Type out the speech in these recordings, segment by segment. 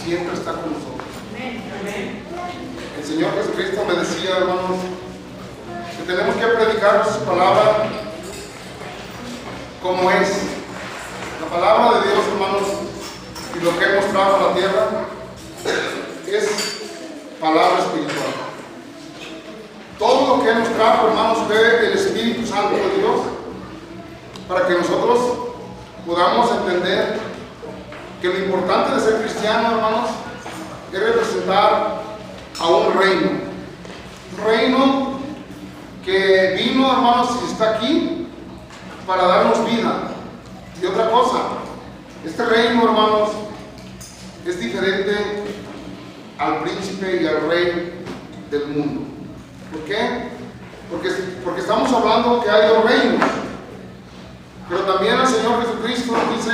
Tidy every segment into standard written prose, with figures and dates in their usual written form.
siempre está con nosotros. El Señor Jesucristo me decía, hermanos, que tenemos que predicar su palabra como es. La palabra de Dios, hermanos, y lo que hemos traído a la tierra es palabra espiritual. Todo lo que hemos traído, hermanos, fue el Espíritu Santo de Dios, para que nosotros podamos entender que lo importante de ser cristiano, hermanos, es representar a un reino. Un reino que vino, hermanos, y está aquí para darnos vida. Y otra cosa, este reino, hermanos, es diferente al príncipe y al rey del mundo. ¿Por qué? Porque estamos hablando que hay dos reinos. Pero también el Señor Jesucristo nos dice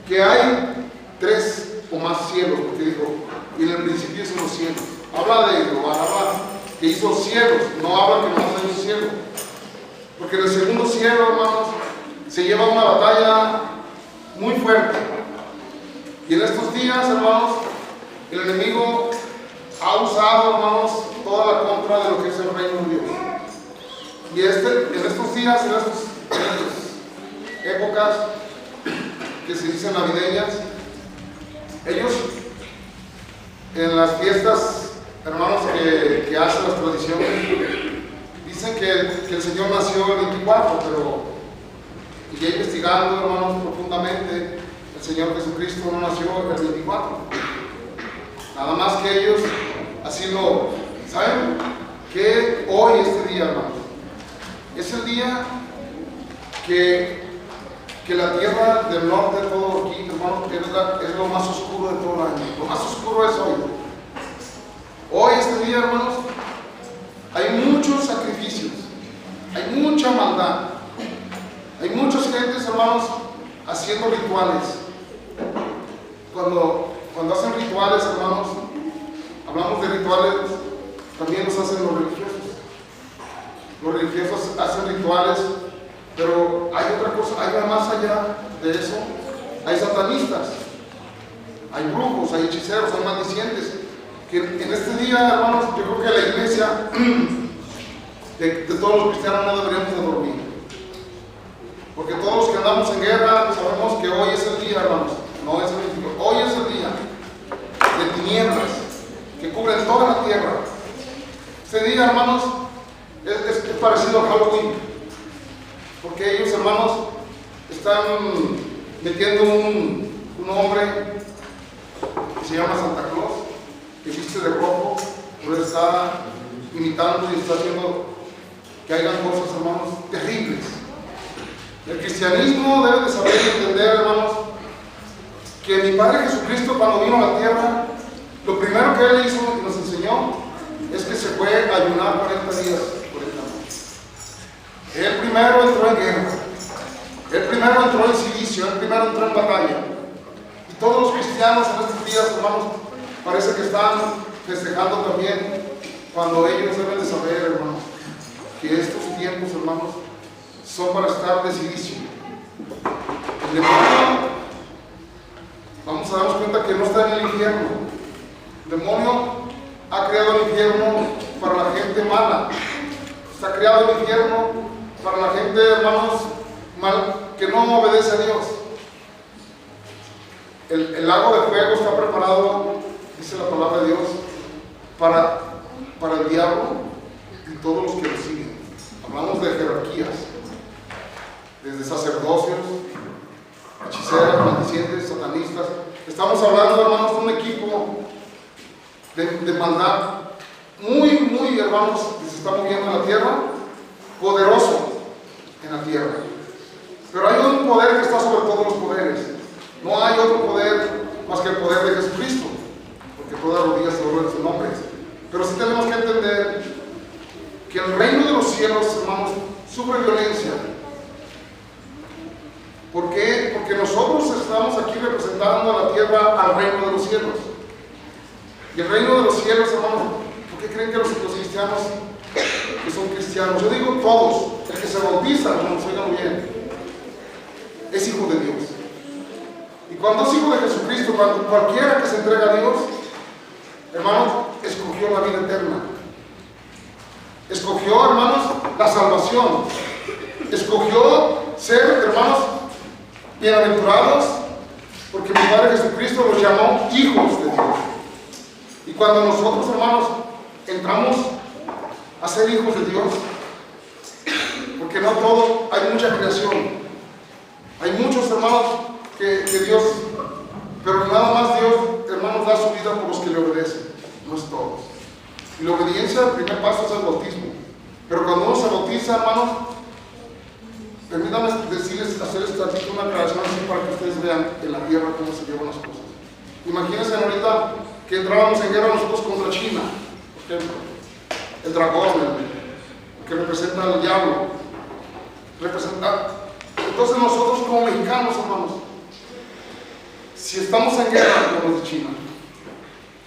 que hay tres o cielos, porque dijo, y en el principio hizo los cielos. Habla de Jehová, habla que hizo cielos, no habla que no hizo cielo. Porque en el segundo cielo, hermanos, se lleva una batalla muy fuerte. Y en estos días, hermanos, el enemigo ha usado, hermanos, toda la contra de lo que es el reino de Dios. Y en estos días, en estas épocas que se dicen navideñas, ellos en las fiestas, hermanos, que hacen las tradiciones, dicen que el Señor nació el 24, pero y ya investigando, hermanos, profundamente, el Señor Jesucristo no nació el 24. Nada más que ellos así lo saben, que hoy, este día, hermanos, es el día que la tierra del norte, todo aquí, hermanos, es lo más oscuro de todo el año. Lo más oscuro es hoy. Hoy, este día, hermanos, hay muchos sacrificios, hay mucha maldad, hay muchas gentes, hermanos, haciendo rituales. Cuando hacen rituales, hermanos, hablamos de rituales, también los hacen los religiosos. Los religiosos hacen rituales, pero hay otra cosa, hay más allá de eso. Hay satanistas, hay brujos, hay hechiceros, hay maldicientes. Que en este día, hermanos, yo creo que la iglesia de todos los cristianos no deberíamos de dormir. Porque todos los que andamos en guerra sabemos que hoy es el día, hermanos. No es el día, hoy es el día de tinieblas que cubren toda la tierra. Este día, hermanos, es parecido a Halloween. Porque ellos, hermanos, están metiendo un hombre que se llama Santa Claus, que viste de rojo, pero está imitando y está haciendo que hagan cosas, hermanos, terribles. El cristianismo debe de saber y entender, hermanos, que mi Padre Jesucristo, cuando vino a la tierra, lo primero que Él hizo y nos enseñó es que se fue a ayunar 40 días por el amor. Él primero entró en guerra, Él primero entró en silicio, Él primero entró en batalla. Y todos los cristianos en estos días, hermanos, parece que están festejando también, cuando ellos deben de saber, hermanos, que estos tiempos, hermanos, son para estar de silicio. El demonio, vamos a darnos cuenta que no está en el infierno. El demonio ha creado el infierno para la gente mala. Está creado el infierno para la gente, hermanos, que no obedece a Dios. El lago de fuego está preparado, dice la palabra de Dios, para el diablo y todos los que lo siguen. Hablamos de jerarquías, desde sacerdocios, hechiceras, maldicientes, satanistas. Estamos hablando, hermanos, de un equipo de maldad muy, hermanos, que se está moviendo en la tierra, poderoso en la tierra. Pero hay un poder que está sobre todos los poderes. No hay otro poder más que el poder de Jesucristo, porque todas las rodillas se doblan en su nombre. Pero sí tenemos que entender que el reino de los cielos, hermanos, sufre violencia. ¿Por qué? Porque nosotros estamos aquí representando a la tierra al reino de los cielos. Y el reino de los cielos, hermanos, ¿por qué creen que los cristianos que son cristianos? Yo digo todos, el que se bautiza, hermanos, oigan bien, es hijo de Dios. Y cuando es hijo de Jesucristo, cuando cualquiera que se entrega a Dios, hermanos, escogió la vida eterna. Escogió, hermanos, la salvación. Escogió ser, hermanos, bienaventurados, porque mi Padre Jesucristo los llamó hijos de Dios. Y cuando nosotros, hermanos, entramos a ser hijos de Dios, porque no todo, hay mucha creación. Hay muchos, hermanos, que Dios, pero nada más Dios, hermanos, da su vida por los que le obedecen, no es todos. Y la obediencia, el primer paso es el bautismo. Pero cuando uno se bautiza, hermanos, permítanme decirles, hacerles una aclaración así para que ustedes vean en la tierra cómo se llevan las cosas. Imagínense ahorita que entrábamos en guerra nosotros contra China, por ejemplo, el dragón, que representa al diablo, entonces nosotros como mexicanos, hermanos, si estamos en guerra con los de China,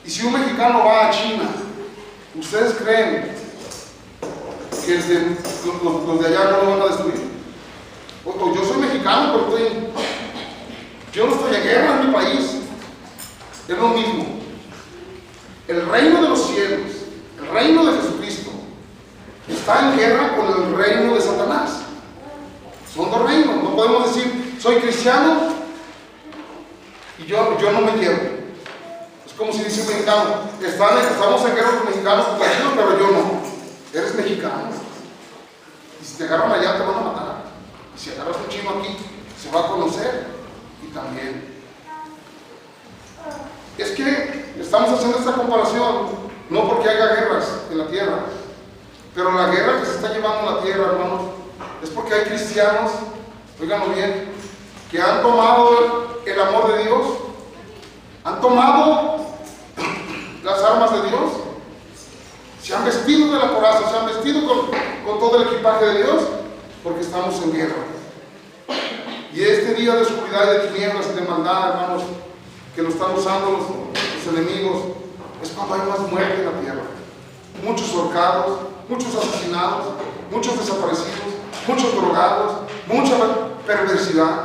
Y si un mexicano va a China, ¿ustedes creen que los de allá no lo van a destruir? O yo soy mexicano, pero yo no estoy en guerra en mi país. Es lo mismo. El reino de los cielos, el reino de Jesucristo, está en guerra con el reino de Satanás. Son dos reinos. No podemos decir, soy cristiano y yo no me quiero. Es como si dice un mexicano, estamos en guerra con los mexicanos, pero yo no. Eres mexicano. Y si te agarran allá te van a matar. Y si agarras un chino aquí, se va a conocer. Y también. Es que estamos haciendo esta comparación, no porque haya guerras en la tierra, pero la guerra que se está llevando en la tierra, hermanos, es porque hay cristianos, óiganlo bien, que han tomado el amor de Dios, han tomado las armas de Dios, se han vestido de la coraza, se han vestido con todo el equipaje de Dios, porque estamos en guerra. Y este día de oscuridad y de tinieblas y de maldad, hermanos, que lo están usando los enemigos, es cuando hay más muerte en la tierra. Muchos ahorcados, muchos asesinados, muchos desaparecidos, muchos drogados, mucha perversidad.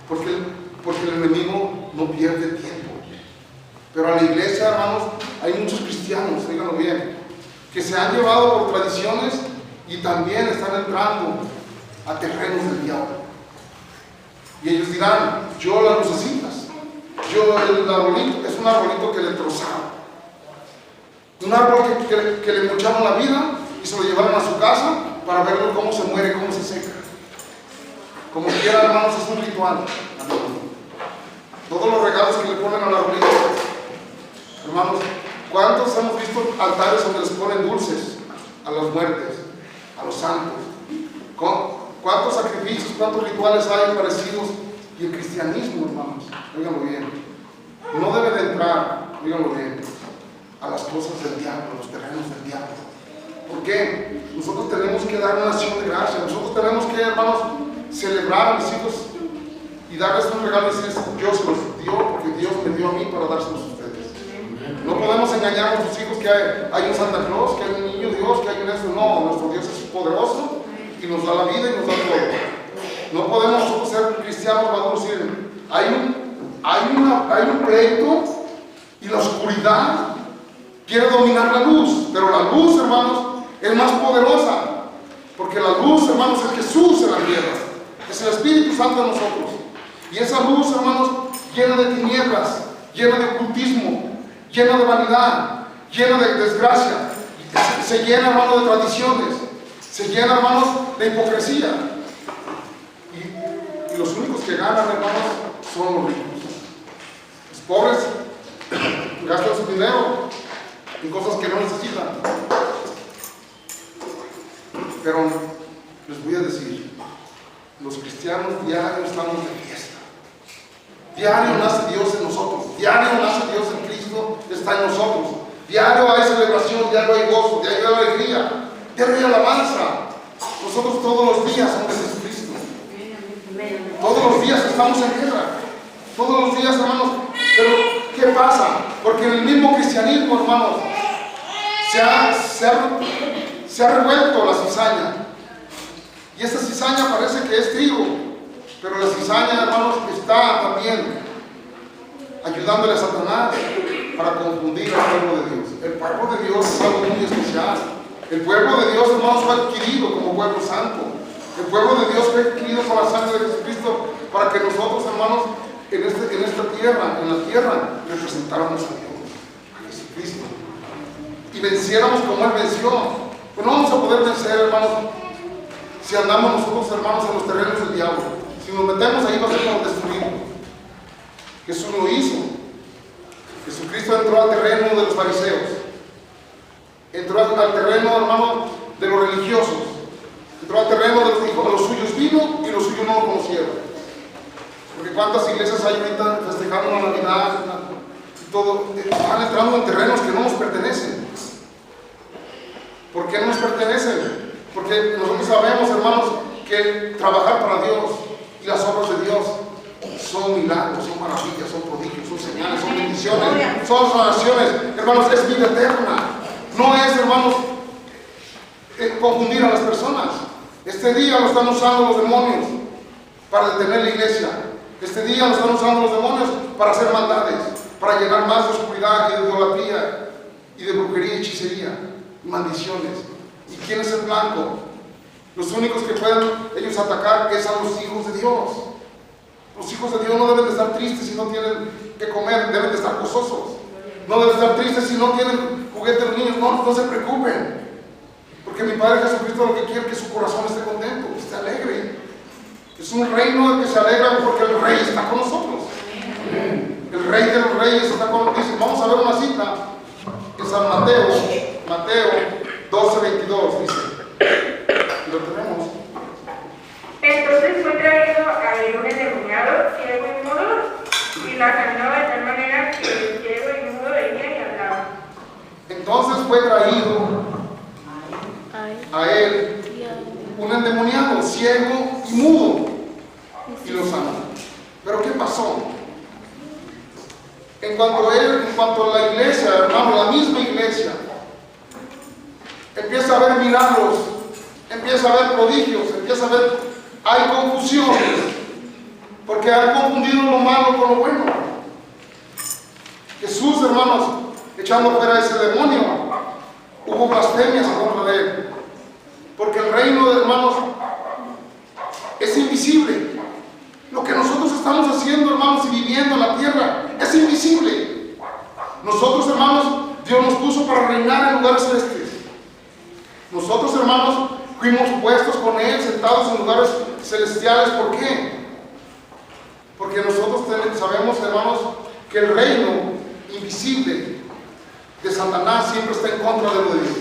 Porque el enemigo no pierde tiempo. Pero a la iglesia, hermanos, hay muchos cristianos, díganlo bien, que se han llevado por tradiciones y también están entrando a terrenos del diablo. Y ellos dirán, yo las lucecitas, el arbolito, es un arbolito que le trozaron. Un árbol que le mocharon la vida y se lo llevaron a su casa para verlo cómo se muere, cómo se seca. Como quiera, hermanos, es un ritual. Todos los regalos que le ponen al arbolito, hermanos, ¿cuántos hemos visto altares donde les ponen dulces a las muertes, a los santos? ¿Cuántos sacrificios, cuántos rituales hay parecidos? Y el cristianismo, hermanos, óiganlo bien, no debe de entrar, óiganlo bien, a las cosas del diablo, a los terrenos del diablo. ¿Por qué? Nosotros tenemos que dar una acción de gracia, nosotros tenemos que, hermanos, celebrar a mis hijos y darles un regalo y decirles, Dios se los dio porque Dios me dio a mí para dárselos a ustedes. No podemos engañar a nuestros hijos que hay un Santa Claus, que hay un niño Dios, que hay un eso. No, nuestro Dios es poderoso y nos da la vida y nos da todo. No podemos nosotros ser cristianos maduros y decir, hay un pleito y la oscuridad quiere dominar la luz, pero la luz, hermanos, es más poderosa, porque la luz, hermanos, es Jesús en la tierra, es el Espíritu Santo en nosotros, y esa luz, hermanos, llena de tinieblas, llena de ocultismo, llena de vanidad, llena de desgracia, se llena, hermanos, de tradiciones, se llena, hermanos, de hipocresía, y los únicos que ganan, hermanos, son los ricos. Los pobres gastan su dinero en cosas que no necesitan. Pero les voy a decir, los cristianos diario estamos de fiesta. Diario nace Dios en nosotros. Diario nace Dios en Cristo, está en nosotros. Diario hay celebración, diario hay gozo, diario hay alegría, diario hay alabanza. Nosotros todos los días somos de Jesucristo. Todos los días estamos en guerra. Todos los días, hermanos. Pero, ¿qué pasa? Porque en el mismo cristianismo, hermanos, se ha revuelto la cizaña. Y esta cizaña parece que es trigo, pero la cizaña, hermanos, está también ayudándole a Satanás para confundir al pueblo de Dios. El pueblo de Dios es algo muy especial. El pueblo de Dios, hermanos, fue adquirido como pueblo santo. El pueblo de Dios fue adquirido con la sangre de Jesucristo para que nosotros, hermanos, en esta tierra, en la tierra, representáramos a Dios, a Jesucristo. Y venciéramos como Él venció. Pues no vamos a poder vencer, hermanos, si andamos nosotros, hermanos, en los terrenos del diablo. Si nos metemos ahí, va a ser como destruido. Jesús lo hizo. Jesucristo entró al terreno de los fariseos. Entró al terreno, hermano, de los religiosos. Entró al terreno de los que los suyos vino y los suyos no lo conocieron. Porque cuántas iglesias hay ahorita festejando la Navidad y todo, están entrando en terrenos que no nos pertenecen. ¿Por qué no nos pertenecen? Porque nosotros sabemos, hermanos, que trabajar para Dios y las obras de Dios son milagros, son maravillas, son prodigios, son señales, son bendiciones, son sanaciones. Hermanos, es vida eterna. No es, hermanos, confundir a las personas. Este día lo están usando los demonios para detener la iglesia. Este día lo están usando los demonios para hacer maldades, para llenar más de oscuridad y de idolatría y de brujería y hechicería y maldiciones. ¿Y quién es el blanco? Los únicos que pueden ellos atacar es a los hijos de Dios. Los hijos de Dios no deben de estar tristes si no tienen que comer, deben de estar gozosos. No deben de estar tristes si no tienen juguetes los niños. No se preocupen. Porque mi Padre Jesucristo lo que quiere es que su corazón esté contento, esté alegre. Es un reino que se alegra porque el Rey está con nosotros. El Rey de los Reyes está con nosotros. Vamos a ver una cita en San Mateo 12:22, dice. Lo tenemos. Entonces fue traído a él un endemoniado, ciego y mudo, y la sanó de tal manera que el ciego y mudo venía y hablaba. Entonces fue traído a él un endemoniado, ciego y mudo, y lo sanó. Pero ¿qué pasó? En cuanto a la iglesia, hermano, la misma iglesia, empieza a haber milagros, empieza a haber prodigios, empieza a haber, hay confusiones, porque han confundido lo malo con lo bueno. Jesús, hermanos, echando fuera a ese demonio, hubo blasfemias en contra de él, porque el reino de hermanos es invisible. Lo que nosotros estamos haciendo, hermanos, y viviendo en la tierra es invisible. Nosotros, hermanos, Dios nos puso para reinar en lugares celestes. Nosotros, hermanos, fuimos puestos con Él, sentados en lugares celestiales. ¿Por qué? Porque nosotros sabemos, hermanos, que el reino invisible de Satanás siempre está en contra de lo de Dios.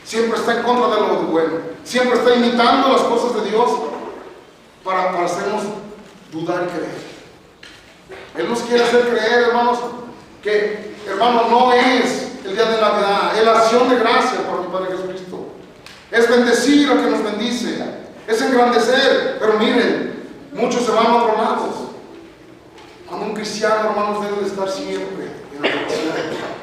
Siempre está en contra de lo bueno. Siempre está imitando las cosas de Dios para hacernos dudar y creer. Él nos quiere hacer creer, hermanos, que, hermano, no es el día de Navidad, es la acción de gracia por mi Padre Jesucristo. Es bendecir al que nos bendice, es engrandecer. Pero miren, muchos se van a otros lados. Cuando un cristiano, hermanos, debe de estar siempre en la oración.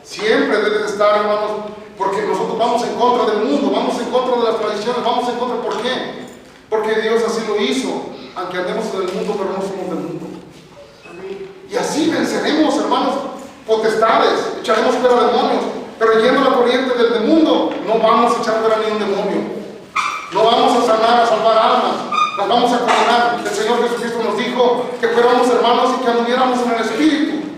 Siempre debe de estar, hermanos, porque nosotros vamos en contra del mundo, vamos en contra de las tradiciones, vamos en contra. ¿Por qué? Porque Dios así lo hizo, aunque andemos en el mundo, pero no somos del mundo. Y así venceremos, hermanos, potestades, echaremos fuera demonios. Pero yendo a la corriente del mundo, no vamos a echar fuera ni un demonio. No vamos a sanar, a salvar almas, las vamos a condenar. El Señor Jesucristo nos dijo que fuéramos hermanos y que anduviéramos en el Espíritu.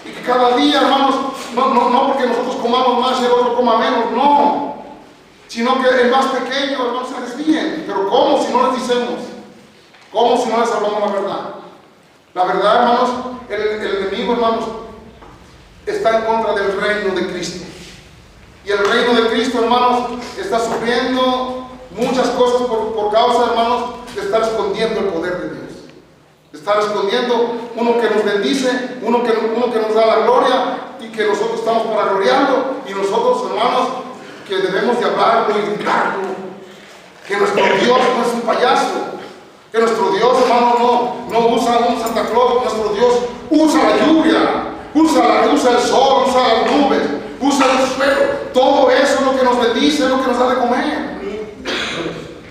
Y que cada día, hermanos, no porque nosotros comamos más y el otro coma menos, no. Sino que el más pequeño, hermanos, se desvíen. Pero ¿cómo si no les decimos? ¿Cómo si no les hablamos la verdad? La verdad, hermanos, el enemigo, hermanos, está en contra del reino de Cristo. Y el reino de Cristo, hermanos, está sufriendo muchas cosas por causa, hermanos, de estar escondiendo el poder de Dios. De estar escondiendo uno que nos bendice, uno que nos da la gloria y que nosotros estamos para gloriarlo. Y nosotros, hermanos, que debemos de hablarlo y gritarlo. Que nuestro Dios no es un payaso. Que nuestro Dios, hermano, no usa un Santa Claus. Nuestro Dios usa la lluvia. Usa el sol, usa las nubes, usa el suelo. Todo eso es lo que nos bendice, es lo que nos da de comer.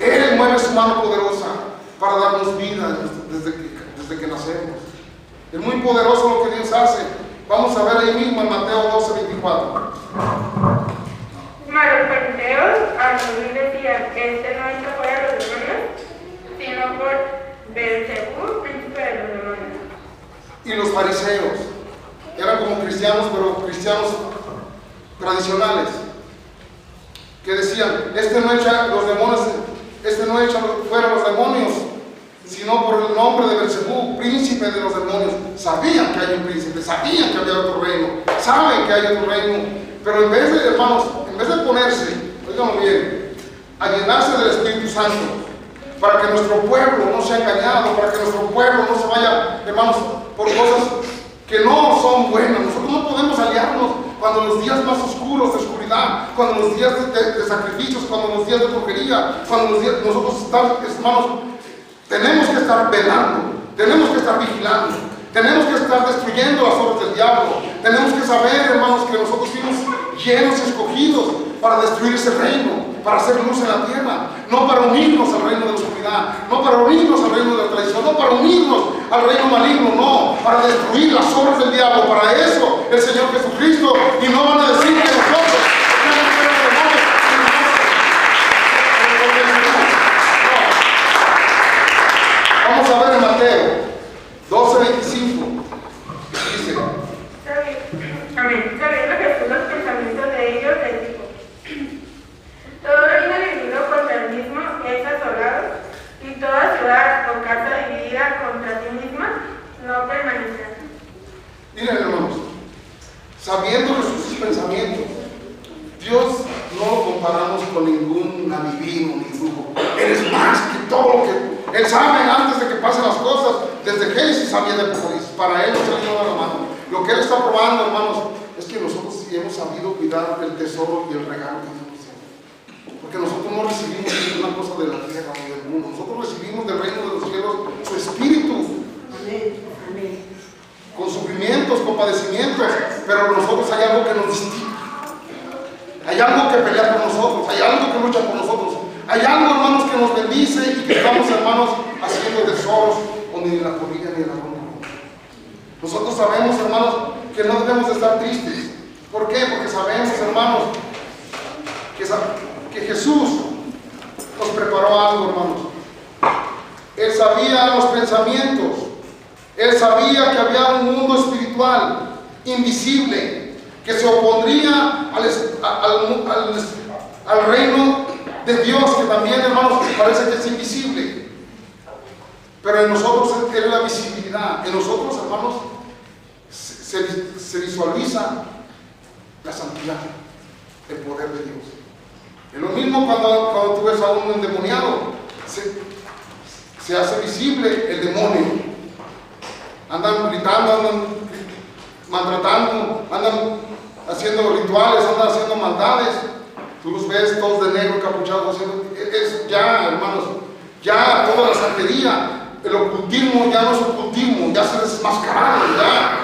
Él mueve su mano poderosa para darnos vida desde que nacemos. Es muy poderoso lo que Dios hace. Vamos a ver ahí mismo en Mateo 12:24. Mas los fariseos al oír decían: este no echa fuera los demonios, sino por Beelzebú, príncipe de los demonios. Y los fariseos eran como cristianos, pero cristianos tradicionales, que decían: este no echa los demonios, este no echa fuera los demonios, sino por el nombre de Beelzebú, príncipe de los demonios. Sabían que hay un príncipe, sabían que había otro reino, saben que hay otro reino, pero en vez de, hermanos, en vez de ponerse, oiganlo bien, a llenarse del Espíritu Santo, para que nuestro pueblo no sea engañado, para que nuestro pueblo no se vaya, hermanos, por cosas que no son buenas. Nosotros no podemos aliarnos cuando los días más oscuros de oscuridad, cuando los días de sacrificios, cuando los días de brujería, cuando los días nosotros estamos, hermanos, Tenemos que estar velando, tenemos que estar vigilando, tenemos que estar destruyendo las obras del diablo. Tenemos que saber, hermanos, que nosotros fuimos llenos y escogidos para destruir ese reino, para hacer luz en la tierra, no para unirnos al reino de la oscuridad, no para unirnos al reino de la traición, no para unirnos al reino maligno, no, para destruir las obras del diablo. Para eso el Señor Jesucristo, y no van a decir que nosotros tenemos que ser demonios. Vamos a ver en Mateo 12:25. Dice: Amén. Sabiendo Jesús los pensamientos de ellos, les dijo: todo reino dividido contra el mismo es asolado, y toda ciudad o casa dividida contra sí misma no permanecerá. Miren, hermanos, sabiendo Jesús sus pensamientos, Dios no lo comparamos con ningún adivino ni brujo. Él es más que todo lo que Él sabe antes de que pasen las cosas. Desde Génesis sabía de Apocalipsis. Para Él no se le dio la mano. Lo que Él está probando, hermanos, es que nosotros sí hemos sabido cuidar el tesoro y el regalo que Dios nos dio. Porque nosotros no recibimos ninguna cosa de la tierra o del mundo. Nosotros recibimos del reino de los cielos su espíritu. Amén. Amén. Con sufrimientos, con padecimientos, pero nosotros hay algo que nos distingue. Hay algo que pelea por nosotros, hay algo que lucha por nosotros, hay algo, hermanos, que nos bendice y que estamos, hermanos, haciendo tesoros donde ni la polilla ni la ronda. Nosotros sabemos, hermanos, que no debemos de estar tristes. ¿Por qué? Porque sabemos, hermanos, que Jesús nos preparó algo, hermanos. Él sabía los pensamientos. Él sabía que había un mundo espiritual invisible que se opondría al reino de Dios, que también, hermanos, parece que es invisible. Pero en nosotros es la visibilidad. En nosotros, hermanos, se visualiza la santidad, el poder de Dios. Es lo mismo cuando tú ves a un endemoniado, se hace visible el demonio. Andan gritando, andan maltratando, andan haciendo rituales, andan haciendo maldades. Tú los ves todos de negro, capuchados, haciendo. Ya, hermanos, ya toda la santería, el ocultismo ya no es ocultismo, ya se desmascararon, ya.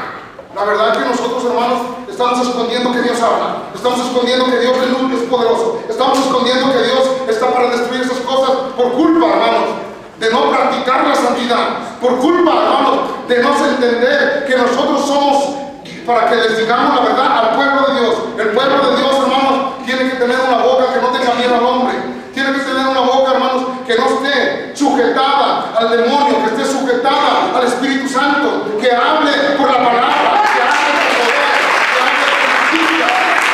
La verdad es que nosotros, hermanos, estamos escondiendo que Dios habla, estamos escondiendo que Dios es poderoso, estamos escondiendo que Dios está para destruir esas cosas por culpa, hermanos, de no practicar la santidad, por culpa, hermanos, de no entender que nosotros somos para que les digamos la verdad al pueblo de Dios. El pueblo de Dios, hermanos, tiene que tener una boca que no tenga miedo al hombre, tiene que tener una boca, hermanos, que no esté sujetada al demonio, que esté sujetada al Espíritu Santo, que hable por la palabra, que hable por poder, que hable por justicia.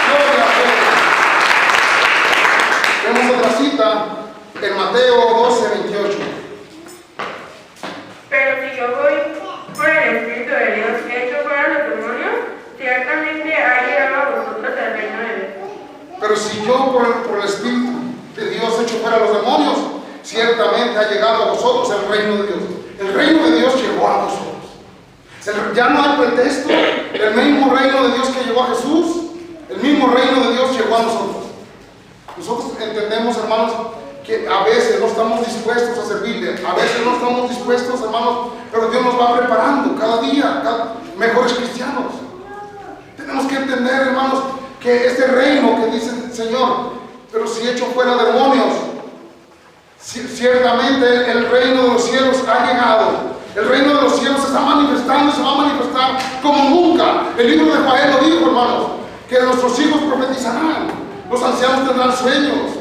Gloria a Dios. Vemos otra cita en Mateo 12:28. Pero si yo voy por el Espíritu de Dios, hecho fuera los demonios, ciertamente ha llegado a vosotros el reino de Dios. Pero si yo por el Espíritu de Dios echo fuera los demonios, ciertamente ha llegado a vosotros el reino de Dios. El reino de Dios llegó a vosotros. Ya no hay pretexto. El mismo reino de Dios que llegó a Jesús, el mismo reino de Dios llegó a nosotros. Nosotros entendemos, hermanos, que a veces no estamos dispuestos a servirle, a veces no estamos dispuestos, hermanos, pero Dios nos va preparando cada día, mejores cristianos. Tenemos que entender, hermanos, que este reino que dice el Señor, pero si echo fuera demonios, ciertamente el reino de los cielos ha llegado. El reino de los cielos se está manifestando y se va a manifestar como nunca. El libro de Joel lo dijo, hermanos, que nuestros hijos profetizarán, los ancianos tendrán sueños.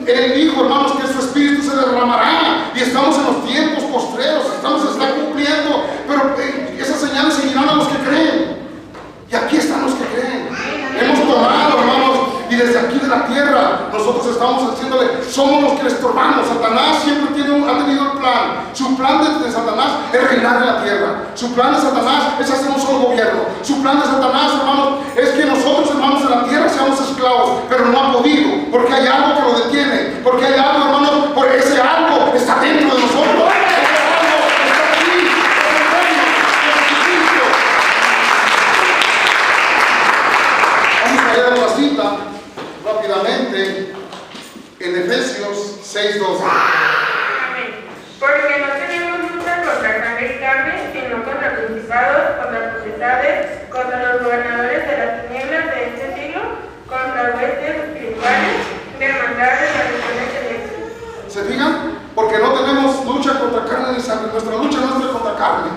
Él dijo, hermanos, que su espíritu se derramará, y estamos en los tiempos postreros, se está cumpliendo, pero esas señales seguirán a los que creen. Y aquí están los que creen. Hemos tomado, hermanos, y desde aquí de la tierra nosotros estamos haciéndole, somos los que le estorbamos. Satanás siempre ha tenido el plan. Su plan de Satanás es reinar en la tierra. Su plan de Satanás es hacer un solo gobierno. Su plan de Satanás, hermanos, es que nosotros, hermanos, en la tierra seamos esclavos, pero no ha podido, porque hay algo que lo detiene, porque hay algo, hermanos, porque ese algo está dentro de nosotros. Rápidamente en Efesios 6:12. Amén. Porque no carne.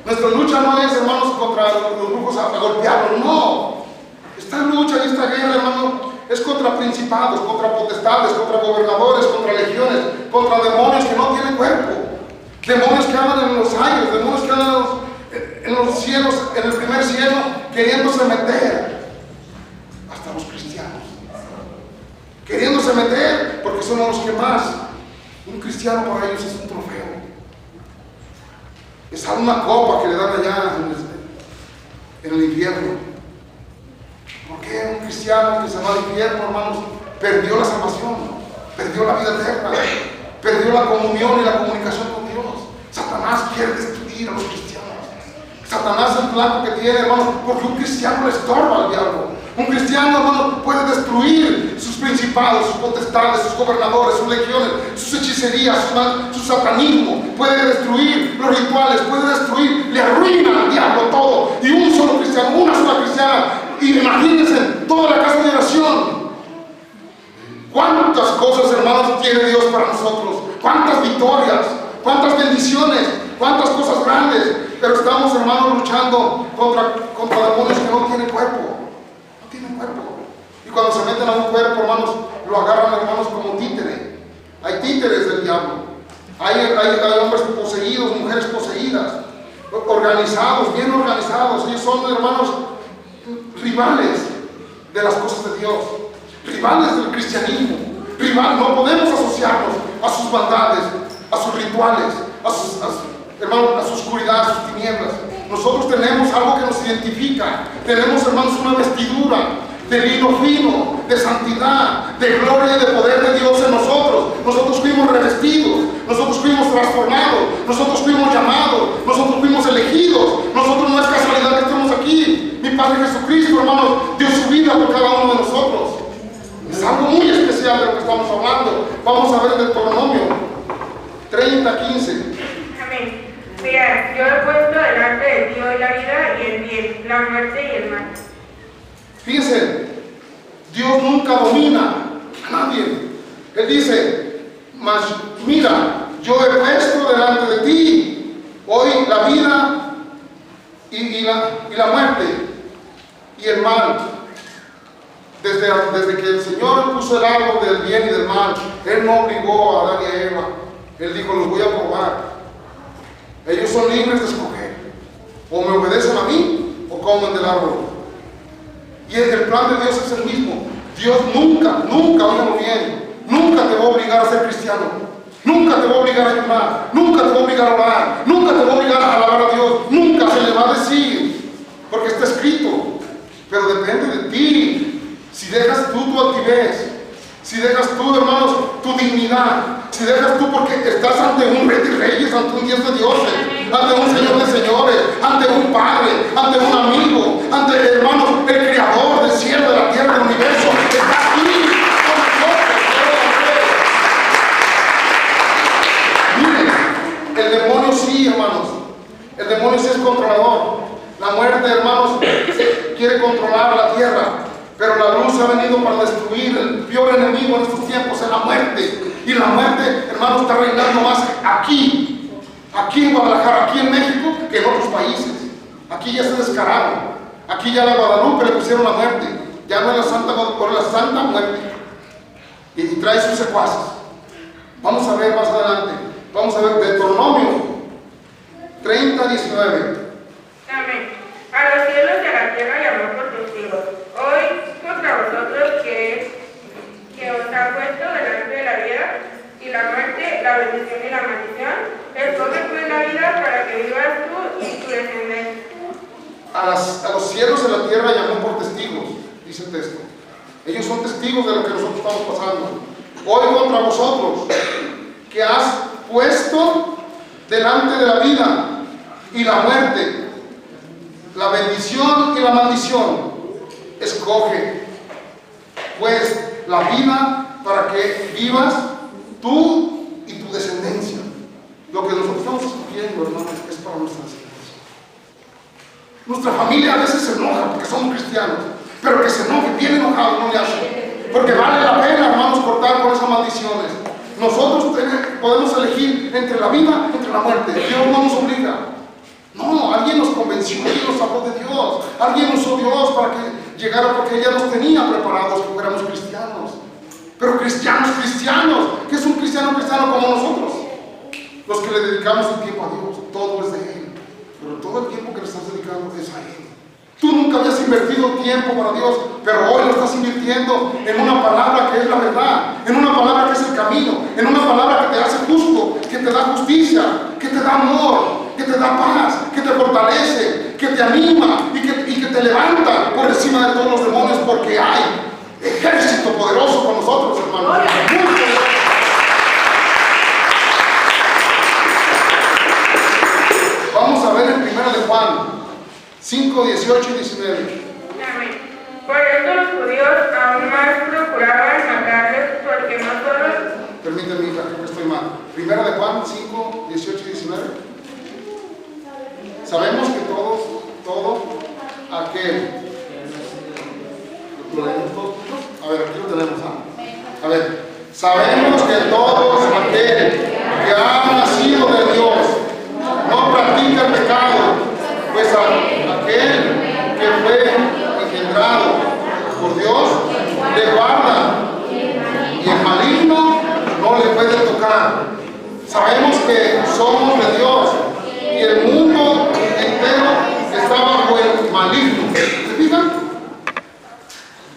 Nuestra lucha no es, hermanos, contra los grupos a golpearlos, no. Esta lucha y esta guerra, hermano, es contra principados, contra potestades, contra gobernadores, contra legiones, contra demonios que no tienen cuerpo. Demonios que andan en los aires, demonios que andan en los cielos, en el primer cielo, queriéndose meter hasta los cristianos. Queriéndose meter porque son los que más. Un cristiano para ellos es un trofeo. Es una copa que le dan allá en el infierno. ¿Por qué un cristiano que se va al infierno, hermanos, perdió la salvación, perdió la vida eterna, perdió la comunión y la comunicación con Dios? Satanás quiere destruir a los cristianos. Satanás es el plan que tiene, hermanos, porque un cristiano le estorba al diablo. Un cristiano, hermano, puede destruir sus principados, sus potestades, sus gobernadores, sus legiones, sus hechicerías, su satanismo. Puede destruir los rituales, puede destruir, le arruina al diablo todo. Y un solo cristiano, una sola cristiana. Y imagínense toda la casa de oración. ¿Cuántas cosas, hermanos, tiene Dios para nosotros? ¿Cuántas victorias? ¿Cuántas bendiciones? ¿Cuántas cosas grandes? Pero estamos, hermanos, luchando contra demonios que no tienen cuerpo. No tienen cuerpo. Y cuando se meten a un cuerpo, hermanos, lo agarran, hermanos, como títere. Hay títeres del diablo. Hay hombres poseídos, mujeres poseídas, organizados, bien organizados. Ellos son, hermanos, rivales de las cosas de Dios, rivales del cristianismo. No podemos asociarnos a sus maldades, a sus rituales, hermanos, a su oscuridad, a sus tinieblas. Nosotros tenemos algo que nos identifica. Tenemos, hermanos, una vestidura de lino fino, de santidad, de gloria y de poder de Dios en nosotros. Nosotros fuimos revestidos, nosotros fuimos transformados, nosotros fuimos llamados, nosotros fuimos elegidos. Nosotros no es casualidad que estemos aquí. Mi Padre Jesucristo, hermanos, dio su vida por cada uno de nosotros. Es algo muy especial de lo que estamos hablando. Vamos a ver en Deuteronomio 30:15. Amén. Mira, yo he puesto delante de ti hoy la vida y el bien, la muerte y el mal. Fíjense, Dios nunca domina a nadie. Él dice, mas mira, yo he puesto delante de ti hoy la vida y la muerte y el mal. Desde que el Señor puso el árbol del bien y del mal, Él no obligó a Adán y a Eva. Él dijo, los voy a probar. Ellos son libres de escoger. O me obedecen a mí o comen del árbol. Y el plan de Dios es el mismo. Dios nunca, óigalo bien, nunca te va a obligar a ser cristiano. Nunca te va a obligar a ayunar. Nunca te va a obligar a orar. Nunca te va a obligar a alabar a Dios. Nunca se le va a decir. Porque está escrito. Pero depende de ti. Si dejas tú tu altivez, si dejas tú, hermanos, tu dignidad, si dejas tú porque estás ante un rey de reyes, ante un Dios de dioses, ante un Señor de señores, ante un Padre, ante un amigo, ante, hermanos, el Creador del cielo, de la tierra, del universo, está aquí con nosotros. Miren, el demonio sí, hermanos, el demonio sí es controlador. La muerte, hermanos, quiere controlar la tierra. Pero la luz ha venido para destruir el peor enemigo en estos tiempos, es la muerte. Y la muerte, hermanos, está reinando más aquí en Guadalajara, aquí en México, que en otros países. Aquí ya se descararon. Aquí ya a la Guadalupe le pusieron la muerte. Ya no es la Santa Guadalupe, es la Santa Muerte. Y trae sus secuaces. Vamos a ver más adelante. Vamos a ver Deuteronomio 30:19. Amén. A los cielos y a la tierra llamó por testigos. Hoy contra vosotros que os ha puesto delante de la vida y la muerte, la bendición y la maldición, escoge pues la vida para que vivas tú y tu descendencia. A los cielos y a la tierra llamó por testigos, dice el texto. Ellos son testigos de lo que nosotros estamos pasando. Hoy contra vosotros que has puesto delante de la vida y la muerte, la bendición y la maldición, escoge pues la vida para que vivas tú y tu descendencia. Lo que nosotros estamos escogiendo, hermanos, es para nuestra descendencia. Nuestra familia a veces se enoja porque somos cristianos, pero que se enoje bien enojado no le hace, porque vale la pena, hermanos, cortar con esas maldiciones. Nosotros podemos elegir entre la vida y entre la muerte. Dios no nos obliga. llegara porque ella nos tenía preparados que fuéramos cristianos. Pero cristianos, ¿qué es un cristiano como nosotros? Los que le dedicamos el tiempo a Dios, todo es de Él. Pero todo el tiempo que le estás dedicando es a Él. Tú nunca habías invertido tiempo para Dios, pero hoy lo estás invirtiendo en una palabra que es la verdad, en una palabra que es el camino, en una palabra que te hace justo, que te da justicia, que te da amor, que te da paz, que te fortalece, que te anima y que te levanta por encima de todos los demonios, porque hay ejército poderoso con nosotros, hermanos. Vamos a ver en 1 de Juan 5, 18 y 19. Amén. Por esto los judíos aún más procuraban matarles, porque no solo... Permíteme, hija, creo que estoy mal. 1 de Juan 5, 18 y 19. Sabemos que todo aquel... ¿Lo leemos todos juntos? A ver, aquí lo tenemos, ¿ah? A ver. Sabemos que todo aquel que ha nacido de Dios no practica el pecado, pues aquel que fue engendrado por Dios le guarda y el maligno no le puede tocar. Sabemos que somos de Dios y el mundo entero está bajo el maligno. ¿Se fijan?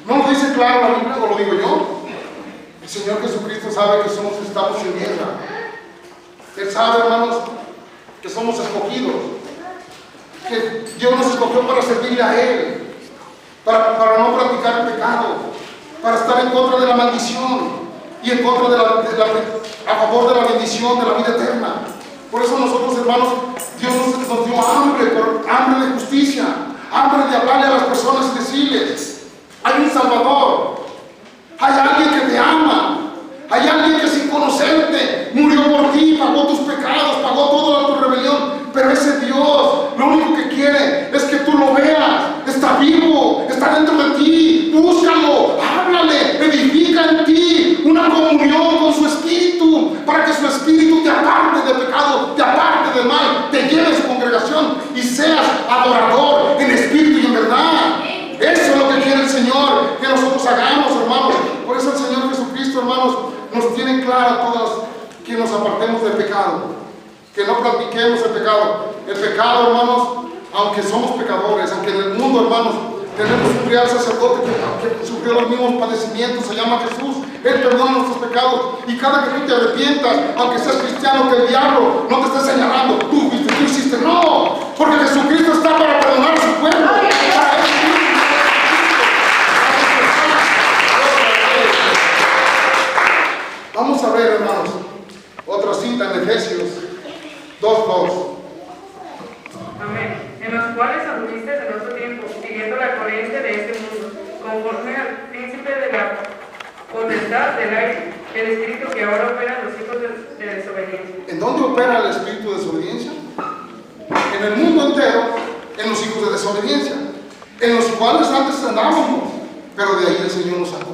No lo dice claro la Biblia, o lo digo yo. El Señor Jesucristo sabe que estamos en guerra. Él sabe, hermanos, que somos escogidos, que Dios nos escogió para servirle a Él, para no practicar el pecado, para estar en contra de la maldición y en contra a favor de la bendición de la vida eterna. Por eso nosotros, hermanos, Dios nos dio hambre de justicia, hambre de hablarle a las personas y decirles: hay un Salvador, hay alguien que te ama, hay alguien que sin conocerte murió por ti, pagó tus pecados, pagó toda tu rebelión. Pero ese Dios lo único que quiere es que tú lo veas. Está vivo, está dentro de ti. Búscalo, háblale, edifica en ti una comunión con su espíritu, para que su espíritu te aparte de pecado, te aparte de mal, te lleve a su congregación y seas adorador en espíritu y en verdad. Eso es lo que quiere el Señor que nosotros hagamos, hermanos. Por eso el Señor Jesucristo, hermanos, nos tiene clara a todas que nos apartemos del pecado, que no practiquemos el pecado. El pecado, hermanos, aunque somos pecadores, aunque en el mundo, hermanos, tenemos un real sacerdote que sufrió los mismos padecimientos, se llama Jesús. Él perdona nuestros pecados, y cada que tú te arrepientas, aunque seas cristiano, que el diablo no te esté señalando: tú hiciste, no, porque Jesucristo está para perdonar a su pueblo. Vamos a ver, hermanos, otra cita en Efesios 2:2. Amén. En los cuales anduviste en otro tiempo, siguiendo la corriente de este mundo, conforme al príncipe de la potestad del aire, el espíritu que ahora opera en los hijos de desobediencia. ¿En dónde opera el espíritu de desobediencia? En el mundo entero, en los hijos de desobediencia, en los cuales antes andábamos, pero de ahí el Señor nos sacó.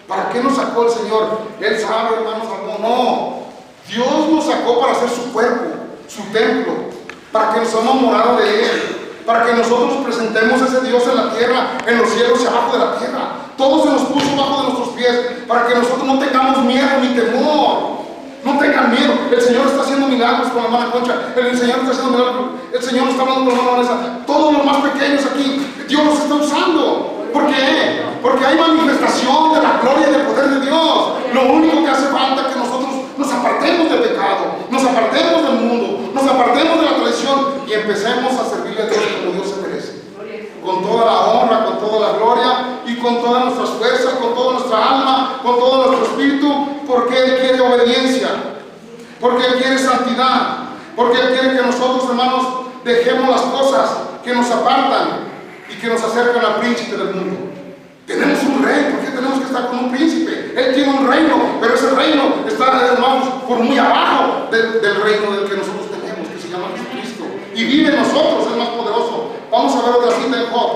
¿Para qué nos sacó el Señor? Él sabe, hermanos, no. Dios nos sacó para hacer su cuerpo, su templo, para que nos hagamos morada de Él, para que nosotros presentemos a ese Dios en la tierra, en los cielos y abajo de la tierra. Todo se nos puso bajo de nuestros pies, para que nosotros no tengamos miedo ni temor. No tengan miedo. El Señor está haciendo milagros con la hermana Concha. El Señor está haciendo milagros. El Señor está hablando con la hermana Vanessa. Todos los más pequeños aquí, Dios los está usando. ¿Por qué? Porque hay manifestación de la gloria y del poder de Dios. Lo único que hace falta es que nosotros nos apartemos del pecado, nos apartemos del mundo, nos apartemos de la traición y empecemos a servirle a Dios como Dios se merece. Con toda la honra, con toda la gloria y con todas nuestras fuerzas, con toda nuestra alma, con todo nuestro espíritu, porque Él quiere obediencia, porque Él quiere santidad, porque Él quiere que nosotros, hermanos, dejemos las cosas que nos apartan y que nos acercan al príncipe del mundo. Tenemos un rey, ¿por qué tenemos que estar con un príncipe? Él tiene un reino, pero ese reino está, hermanos, por muy abajo del reino del que nosotros tenemos, que se llama Jesucristo. Y vive en nosotros, es más poderoso. Vamos a ver otra cita en Job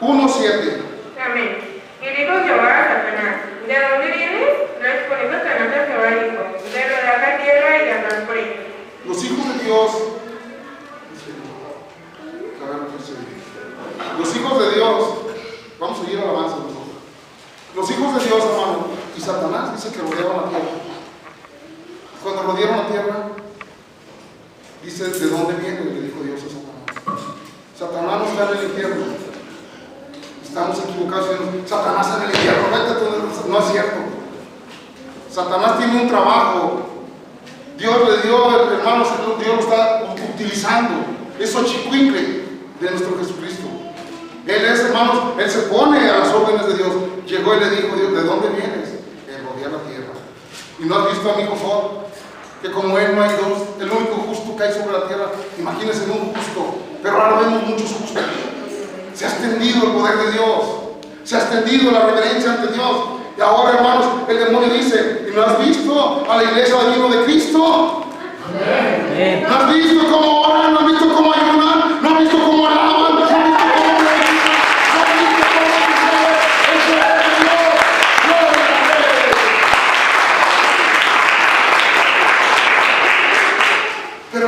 1:7. Amén. Y dijo Jehová a Satanás: ¿de dónde vienes? Respondió Satanás a Jehová y dijo: de rodar la tierra y andar por ella. Los hijos de Dios, los hijos de Dios rodeaban la tierra. Cuando rodearon la tierra, dice, ¿de dónde viene? Le dijo Dios a Satanás. Satanás no está en el infierno. Estamos equivocados diciendo, Satanás está en el infierno. No es cierto. Satanás tiene un trabajo. Dios le dio, hermanos, Dios lo está utilizando. Es Xochiclincle de nuestro Jesucristo. Él es, hermanos, Él se pone a las órdenes de Dios. Llegó y le dijo, Dios, ¿de dónde vienes? De rodear la tierra. ¿Y no has visto a mi hijo Ford? Que como Él no hay dos, el único justo que hay sobre la tierra. Imagínense un justo, pero ahora vemos muchos justos. Se ha extendido el poder de Dios, se ha extendido la reverencia ante Dios. Y ahora, hermanos, el demonio dice, ¿y no has visto a la iglesia del vino de Cristo? Amén. ¿No has visto cómo oran? ¿No has visto cómo ayunan? ¿No has visto cómo alaban? ¿No has visto cómo predican? ¿No has visto cómo el poder de Dios? ¡Gloria a Dios! Pero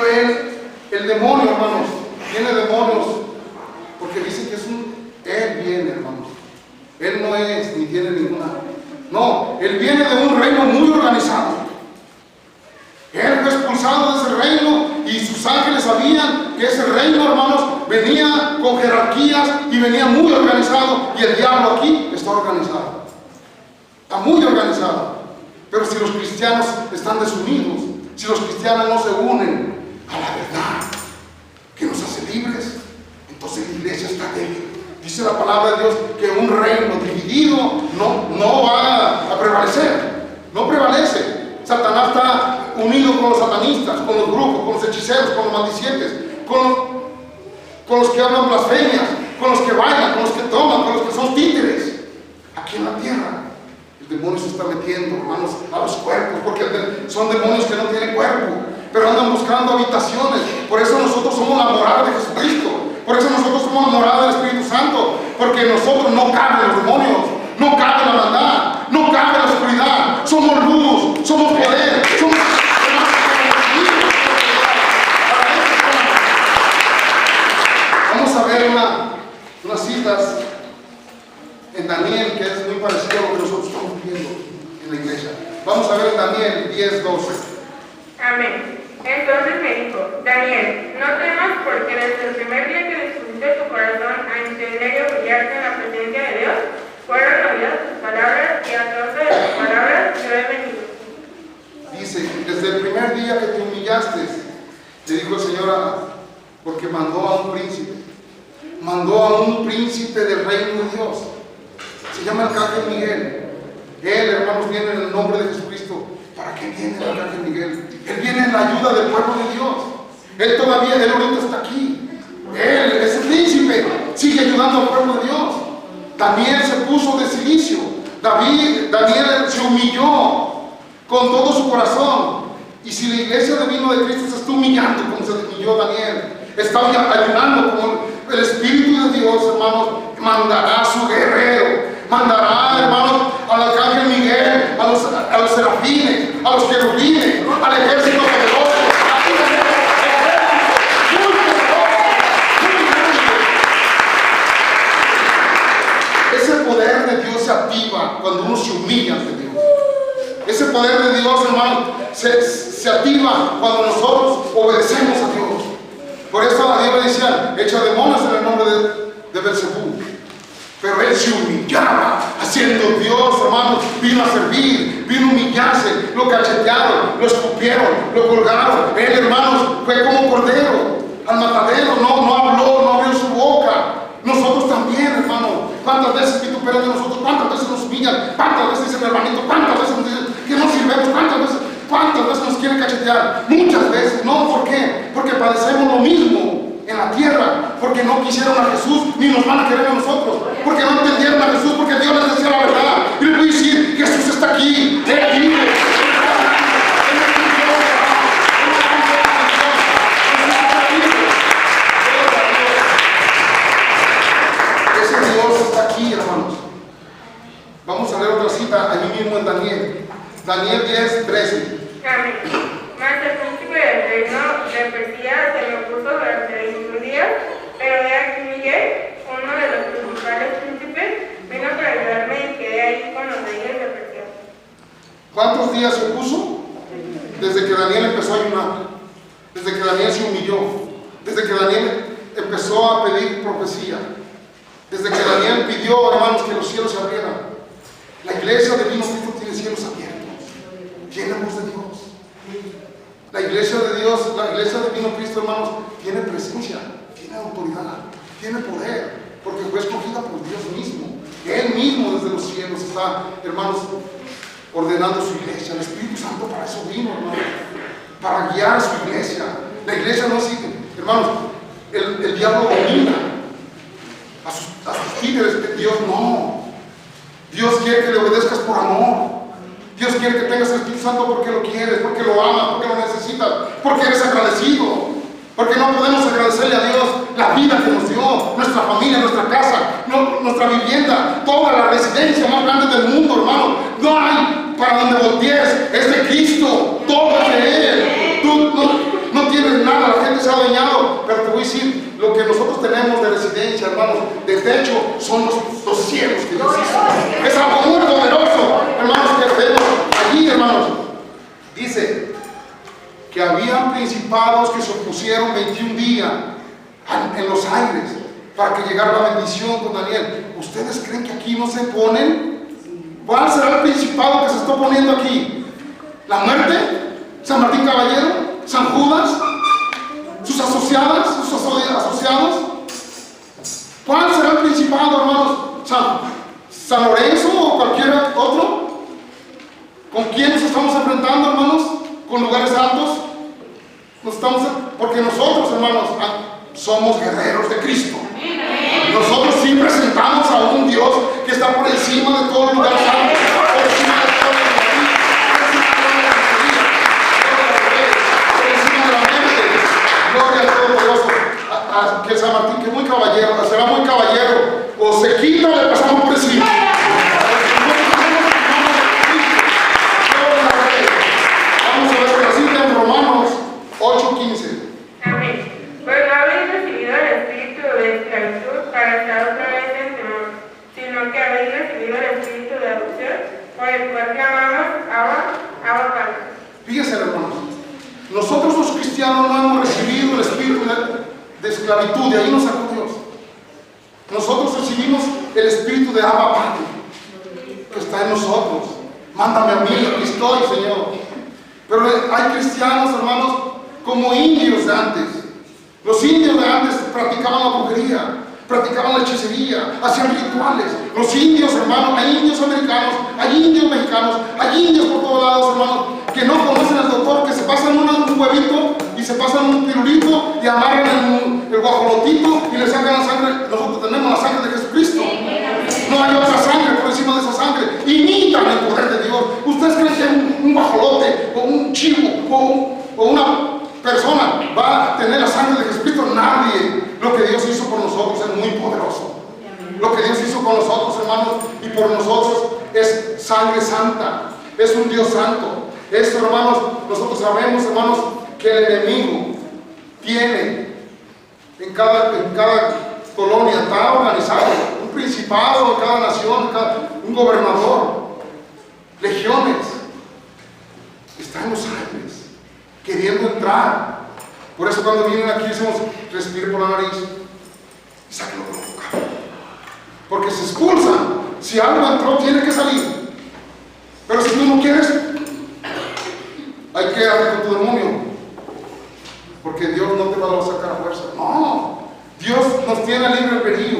el demonio, hermanos, tiene demonios, porque dice que es Él viene, hermanos. Él no es, ni tiene ninguna. No, Él viene de un reino muy organizado. Él fue expulsado de ese reino y sus ángeles sabían que ese reino, hermanos, venía con jerarquías y venía muy organizado. Y el diablo aquí está organizado. Está muy organizado. Pero si los cristianos están desunidos, si los cristianos no se unen a la verdad que nos hace libres, entonces la iglesia está débil. Dice la palabra de Dios que un reino dividido no va a prevalecer. No prevalece. Satanás está unido con los satanistas, con los brujos, con los hechiceros, con los maldicientes, con los que hablan blasfemias, con los que bailan, con los que toman, con los que son títeres. Aquí en la tierra, el demonio se está metiendo, hermanos, a los cuerpos, porque son demonios que no tienen cuerpo, pero andan buscando habitaciones. Por eso nosotros somos la morada de Jesucristo. Por eso nosotros somos la morada del Espíritu Santo, porque en nosotros no caben los demonios, no cabe la maldad, no cabe la oscuridad. Somos luz, somos poder, somos... Vamos a ver unas citas en Daniel que es muy parecido a lo que nosotros estamos viendo en la iglesia. Vamos a ver en Daniel 10:12. Amén. Entonces me dijo, Daniel, no temas porque desde el primer día que dispusiste tu corazón a entender y humillarte en la presencia de Dios, fueron oídas tus palabras y a causa de tus palabras yo he venido. Dice, desde el primer día que te humillaste, le dijo el Señor, porque mandó a un príncipe del reino de Dios. Se llama Arcángel Miguel. Él, hermanos, viene en el nombre de Jesucristo. ¿Para qué viene el Arcángel Miguel? Él viene en la ayuda del pueblo de Dios. Él ahorita está aquí. Él, ese príncipe, sigue ayudando al pueblo de Dios. Daniel se puso de silicio. Daniel se humilló con todo su corazón. Y si la iglesia de vino de Cristo se está humillando como se humilló Daniel, está ayunando como el Espíritu de Dios, hermanos, mandará a su guerrero, mandará, hermanos, al Arcángel Miguel, a los serafines, a los querubines, al ejército poderoso. Ese poder de Dios se activa cuando uno se humilla ante Dios. Ese poder de Dios, hermanos, se activa cuando nosotros obedecemos a Dios. Por eso a Dios le decían, echa demonios en el nombre de Belzebú. Pero él se humillaba, haciendo Dios, hermanos, vino a servir, vino a humillarse, lo cachetearon, lo escupieron, lo colgaron. Él, hermanos, fue como cordero al matadero, no habló, no abrió su boca. Nosotros también, hermano, ¿cuántas veces vituperan de nosotros? ¿Cuántas veces nos humillan? ¿Cuántas veces dicen, hermanito? ¿Cuántas veces nos dicen que no sirvemos? ¿Cuántas veces nos quieren cachetear? Muchas veces, ¿no? ¿Por qué? Porque padecemos lo mismo en la tierra, porque no quisieron a Jesús, ni nos van a querer a nosotros, porque no entendieron a Jesús, porque Dios les decía la verdad. Y les voy a decir, Jesús está aquí, Él vive. Ese Dios está aquí, hermanos. Vamos a leer otra cita allí mismo en Daniel. Daniel 10:13. Amén. Mas el príncipe del reino de Persia se me opuso durante 21 días, pero he aquí Miguel, uno de los principales príncipes, vino para ayudarme y quedé ahí con los reyes de Persia. ¿Cuántos profecía. Desde que Daniel pidió, hermanos, que los cielos se abrieran. La iglesia de Divino Cristo tiene cielos abiertos. Tiene voz de Dios. La iglesia de Dios, la iglesia de Divino Cristo, hermanos, tiene presencia, tiene autoridad, tiene poder, porque fue escogida por Dios mismo. Él mismo desde los cielos está, hermanos, ordenando su iglesia. El Espíritu Santo para eso vino, hermanos, para guiar a su iglesia. La iglesia no sigue, hermanos, el diablo domina a sus líderes. Dios no. Dios quiere que le obedezcas por amor. Dios quiere que tengas el Espíritu Santo porque lo quieres, porque lo amas, porque lo necesitas, porque eres agradecido. Porque no podemos agradecerle a Dios la vida que nos dio, nuestra familia, nuestra casa, nuestra vivienda, toda la residencia más grande del mundo, hermano. No hay para donde voltees, es de Cristo, todo es de Él. Tú no tienes nada, la gente se ha adueñado, pero te voy a decir, lo que nosotros tenemos de residencia, hermanos, de techo, son los cielos que Dios hizo. Es algo muy poderoso, hermanos, que vemos allí, hermanos. Dice que habían principados que se opusieron 21 días en los aires para que llegara la bendición con Daniel. ¿Ustedes creen que aquí no se ponen? ¿Cuál será el principado que se está poniendo aquí? ¿La muerte? ¿San Martín Caballero? ¿San Judas? ¿Sus asociadas? ¿Sus asociados? ¿Cuál será el principado, hermanos? ¿San Lorenzo o cualquier otro? ¿Con quién nos estamos enfrentando, hermanos? ¿Con lugares altos? Porque nosotros, hermanos, somos guerreros de Cristo. Nosotros sí presentamos a un Dios que está por encima de todos los lugares altos, por encima de todos los lugares, por encima de la mente. Gloria al Todopoderoso. Que San Martín, que muy caballero, será muy caballero, o se quita o le pasamos por encima. Vamos a ver la cita en Romanos 8:15. Amén. Pues no habéis recibido el espíritu de esclavitud para estar otra vez en temor, sino que habéis recibido el espíritu de adopción, por el cual clamamos Abba Padre. Fíjense, hermanos, nosotros los cristianos no hemos recibido el espíritu de esclavitud, de ahí nos sacó Dios. Nosotros recibimos el espíritu de Abba Padre, que está en nosotros. Mándame a mí, aquí estoy, Señor. Pero hay cristianos, hermanos, como indios de antes. Los indios de antes practicaban la brujería, practicaban la hechicería, hacían rituales. Los indios, hermanos, hay indios americanos, hay indios mexicanos, hay indios por todos lados, hermanos, que no conocen al doctor, que se pasan un huevito y se pasan un pirulito y amarran el guajolotito y le sacan la sangre. Nosotros tenemos la sangre de Jesucristo. No hay otra sangre por encima de esa sangre. Imitan el poder de Dios. ¿Ustedes creen que un guajolote o un chivo o una persona va a tener la sangre de Jesucristo? Nadie. Lo que Dios hizo por nosotros es muy poderoso. Lo que Dios hizo con nosotros, hermanos, y por nosotros es sangre santa. Es un Dios santo. Esto, hermanos, nosotros sabemos, hermanos, que el enemigo tiene en cada colonia, está organizado, un principado en cada nación, un gobernador, legiones, está en los aires, queriendo entrar. Por eso cuando vienen aquí decimos, respire por la nariz y sáquelo por la boca, porque se expulsan. Si algo entró, tiene que salir. Pero si tú no quieres, hay que quedarte con tu demonio, porque Dios no te va a sacar a fuerza. No, Dios nos tiene libre albedrío.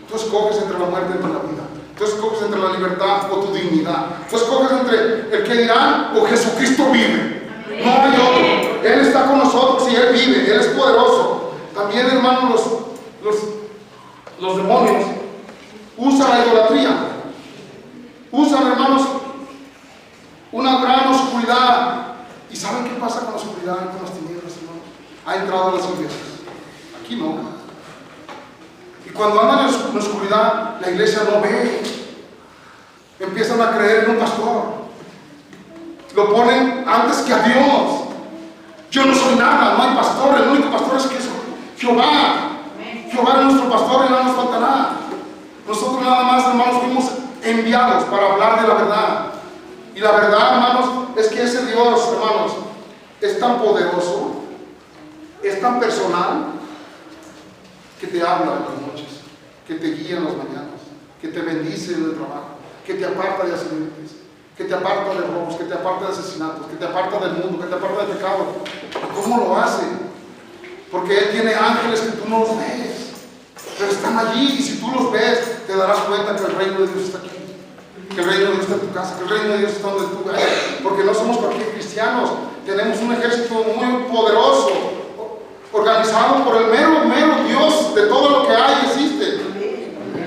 Tú escoges entre la muerte y entre la vida. Tú escoges entre la libertad o tu dignidad. Tú escoges entre el que dirán o Jesucristo vive. No hay otro. Él está con nosotros y Él vive. Él es poderoso. También, hermanos, los demonios usan la idolatría. Usan, hermanos, una gran oscuridad. ¿Y saben qué pasa con la oscuridad y con las tinieblas, hermanos? Ha entrado a las iglesias. Aquí no. Y cuando andan en la oscuridad, la iglesia no ve. Empiezan a creer en un pastor. Lo ponen antes que a Dios. Yo no soy nada, no hay pastor. El único pastor es Jehová. Jehová es nuestro pastor y no nos faltará. Nosotros nada más, hermanos, fuimos enviados para hablar de la verdad. Y la verdad, hermanos, es que ese Dios, hermanos, es tan poderoso, es tan personal, que te habla en las noches, que te guía en las mañanas, que te bendice en el trabajo, que te aparta de accidentes, que te aparta de robos, que te aparta de asesinatos, que te aparta del mundo, que te aparta del pecado. ¿Cómo lo hace? Porque Él tiene ángeles que tú no los ves, pero están allí, y si tú los ves, te darás cuenta que el reino de Dios está aquí, que el reino de Dios está en tu casa, que el reino de Dios está donde tú ves, porque no somos cualquier cristianos, tenemos un ejército muy poderoso, organizado por el mero Dios de todo lo que hay y existe.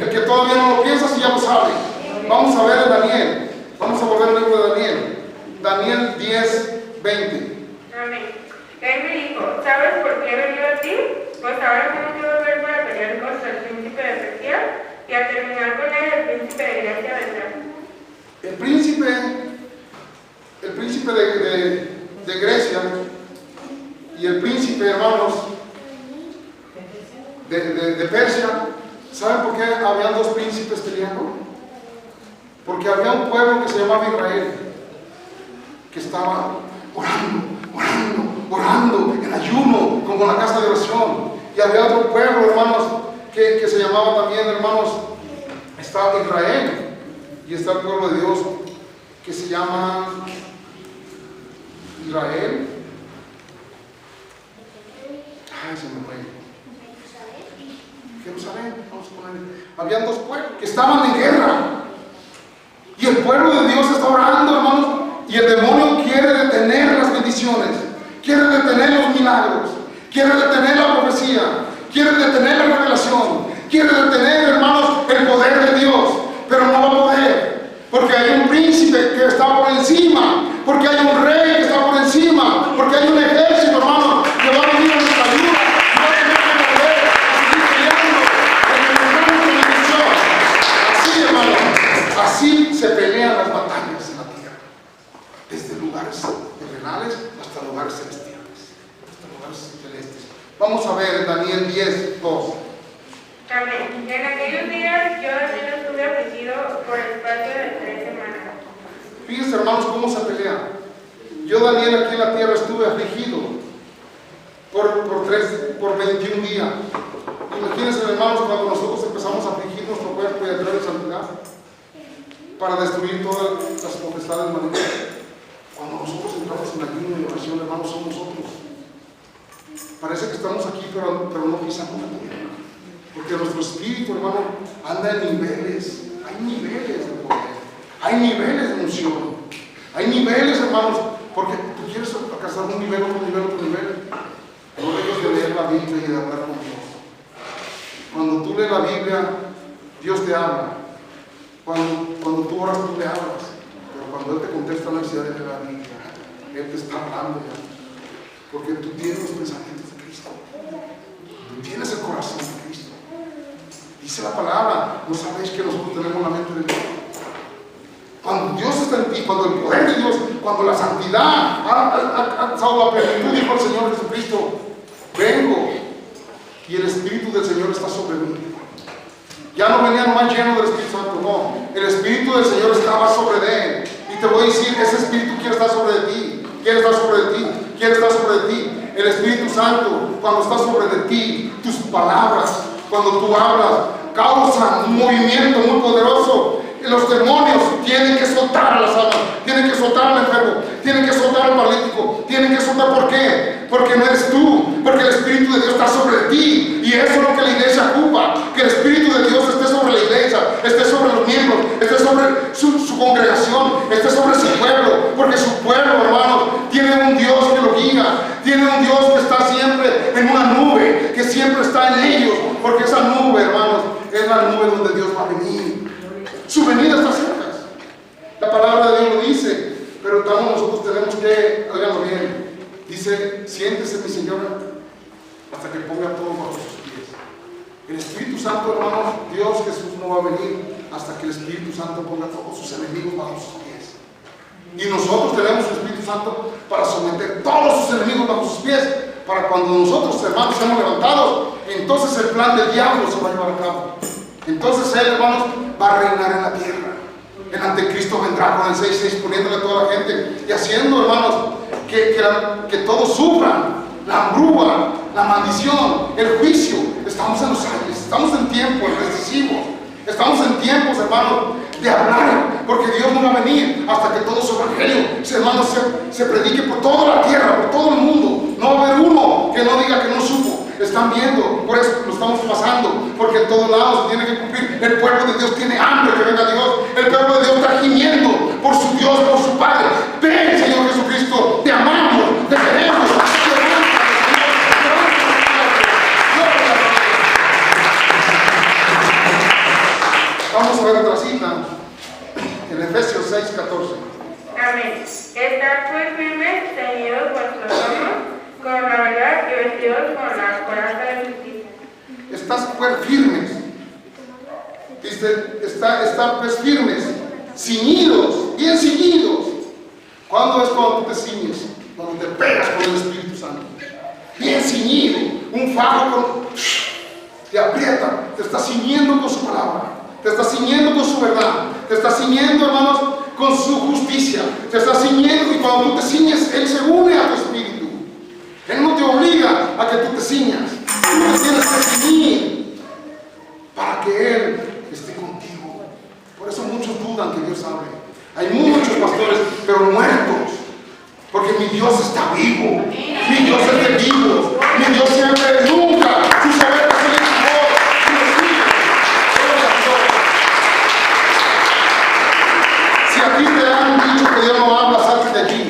El que todavía no lo piensa, si ya lo sabe. Vamos a ver en Daniel, vamos a volver al libro de Daniel, Daniel 10:20. Amén. Él me dijo, ¿sabes por qué he venido a ti? Pues ahora tengo que volver para pelear contra el príncipe de Persia y a terminar con él, el príncipe de Grecia vendrá. El príncipe de Grecia y el príncipe, hermanos, de Persia, ¿saben por qué habían dos príncipes peleando? Porque había un pueblo que se llamaba Israel, que estaba orando en ayuno, como en la casa de oración. Y había otro pueblo, hermanos, que se llamaba también, hermanos, estaba Israel, y está el pueblo de Dios, que se llama Israel. Ay, se me fue. Jerusalén, vamos a poner. Habían dos pueblos que estaban en guerra. Y el pueblo de Dios está orando, hermanos. Y el demonio quiere detener las bendiciones, quiere detener los milagros, quiere detener la profecía, quiere detener la revelación, quiere detener, hermanos, el poder de Dios. Pero no va a poder, porque hay un príncipe que está por encima, porque hay un rey que está por encima, porque hay un ejército, hermanos, que va a venir a nuestra ayuda. Así se pelean las batallas en la tierra, desde lugares terrenales hasta lugares celestiales, hasta lugares celestes. Vamos a ver Daniel 10:2. Amén. En aquellos días yo también estuve afligido por el espacio de 3 semanas. Fíjense, hermanos, cómo se pelea. Yo, Daniel, aquí en la tierra estuve afligido por 21 días. Imagínense, hermanos, cuando nosotros empezamos a afligir nuestro cuerpo y a entrar en santidad para destruir todas las potestades malignas. Cuando nosotros entramos en ayuno y oración, hermanos, somos nosotros. Parece que estamos aquí, pero no pisamos la tierra. Porque nuestro espíritu, hermano, anda en niveles. Hay niveles de poder. Hay niveles de unción. Hay niveles, hermanos, porque tú quieres alcanzar un nivel, otro nivel, otro nivel. No dejes de leer la Biblia y de hablar con Dios. Cuando tú lees la Biblia, Dios te habla. Cuando tú oras, tú le hablas. Pero cuando Él te contesta, no necesita de la Biblia. Él te está hablando ya. Porque tú tienes los pensamientos de Cristo. Tú tienes el corazón de Cristo. Dice la palabra, ¿no sabéis que nosotros tenemos la mente de Dios? Cuando Dios está en ti, cuando el poder de Dios, cuando la santidad ha alcanzado la plenitud, dijo el Señor Jesucristo, vengo y el Espíritu del Señor está sobre mí. Ya no venía nomás lleno del Espíritu Santo, no. El Espíritu del Señor estaba sobre él. Y te voy a decir, ese Espíritu quiere estar sobre ti, quiere estar sobre ti, quiere estar sobre ti. El Espíritu Santo, cuando está sobre de ti, tus palabras, cuando tú hablas, causan un movimiento muy poderoso. Los demonios tienen que soltar a las almas, tienen que soltar al enfermo, tienen que soltar al paralítico, tienen que soltar. ¿Por qué? Porque no eres tú, porque el Espíritu de Dios está sobre ti. Y eso es lo que la iglesia ocupa, que el Espíritu de Dios esté sobre la iglesia, esté sobre los miembros, esté sobre su congregación, esté sobre su pueblo, porque su pueblo, hermanos, tiene un Dios que lo guía, tiene un Dios que está siempre en una nube, que siempre está en ellos, porque esa nube, hermanos, es la nube donde Dios va a venir. Su venida está cerca. La palabra de Dios lo dice, pero nosotros tenemos que, háganlo bien. Dice, siéntese mi Señora hasta que ponga todo bajo sus pies. El Espíritu Santo, hermanos, Dios Jesús no va a venir hasta que el Espíritu Santo ponga todos sus enemigos bajo sus pies. Y nosotros tenemos el Espíritu Santo para someter todos sus enemigos bajo sus pies, para cuando nosotros, hermanos, seamos levantados, entonces el plan del diablo se va a llevar a cabo. Entonces Él, hermanos, va a reinar en la tierra. El anticristo vendrá con el 6:6 poniéndole a toda la gente y haciendo, hermanos, que todos sufran la hambruna, la maldición, el juicio. Estamos en los aires, estamos en tiempos decisivos, estamos en tiempos, hermanos, de hablar, porque Dios no va a venir hasta que todo su evangelio, hermanos, se predique por toda la tierra, por todo el mundo. No va a haber uno que no diga que no supo. Están viendo, por eso lo estamos pasando, porque en todos lados se tiene que cumplir. El pueblo de Dios tiene hambre que venga Dios. El pueblo de Dios está gimiendo por su Dios, por su Padre. Ven, Señor Jesucristo, te amamos, te queremos. Vamos a ver otra cita en Efesios 6:14. Amén. Estad pues firmes, ceñidos vuestros lomos con la verdad y vestidos con la coraza de justicia. Estás pues firmes. Dice, están pues firmes, ciñidos, bien ciñidos. ¿Cuándo es cuando tú te ciñes? Cuando te pegas con el Espíritu Santo. Bien ciñido, un fajo te aprieta, te está ciñendo con su palabra, te está ciñendo con su verdad, te está ciñendo, hermanos, con su justicia, te está ciñendo, y cuando tú te ciñes, Él se une a tu espíritu. Él no te obliga a que tú te ciñas, tú te tienes que ciñir para que Él esté contigo. Por eso muchos dudan que Dios hable. Hay muchos pastores, pero muertos, porque mi Dios está vivo, mi Dios es de vivos, mi Dios siempre, nunca, sus ovejas se le Si a ti te han dicho que Dios no habla, salte de aquí,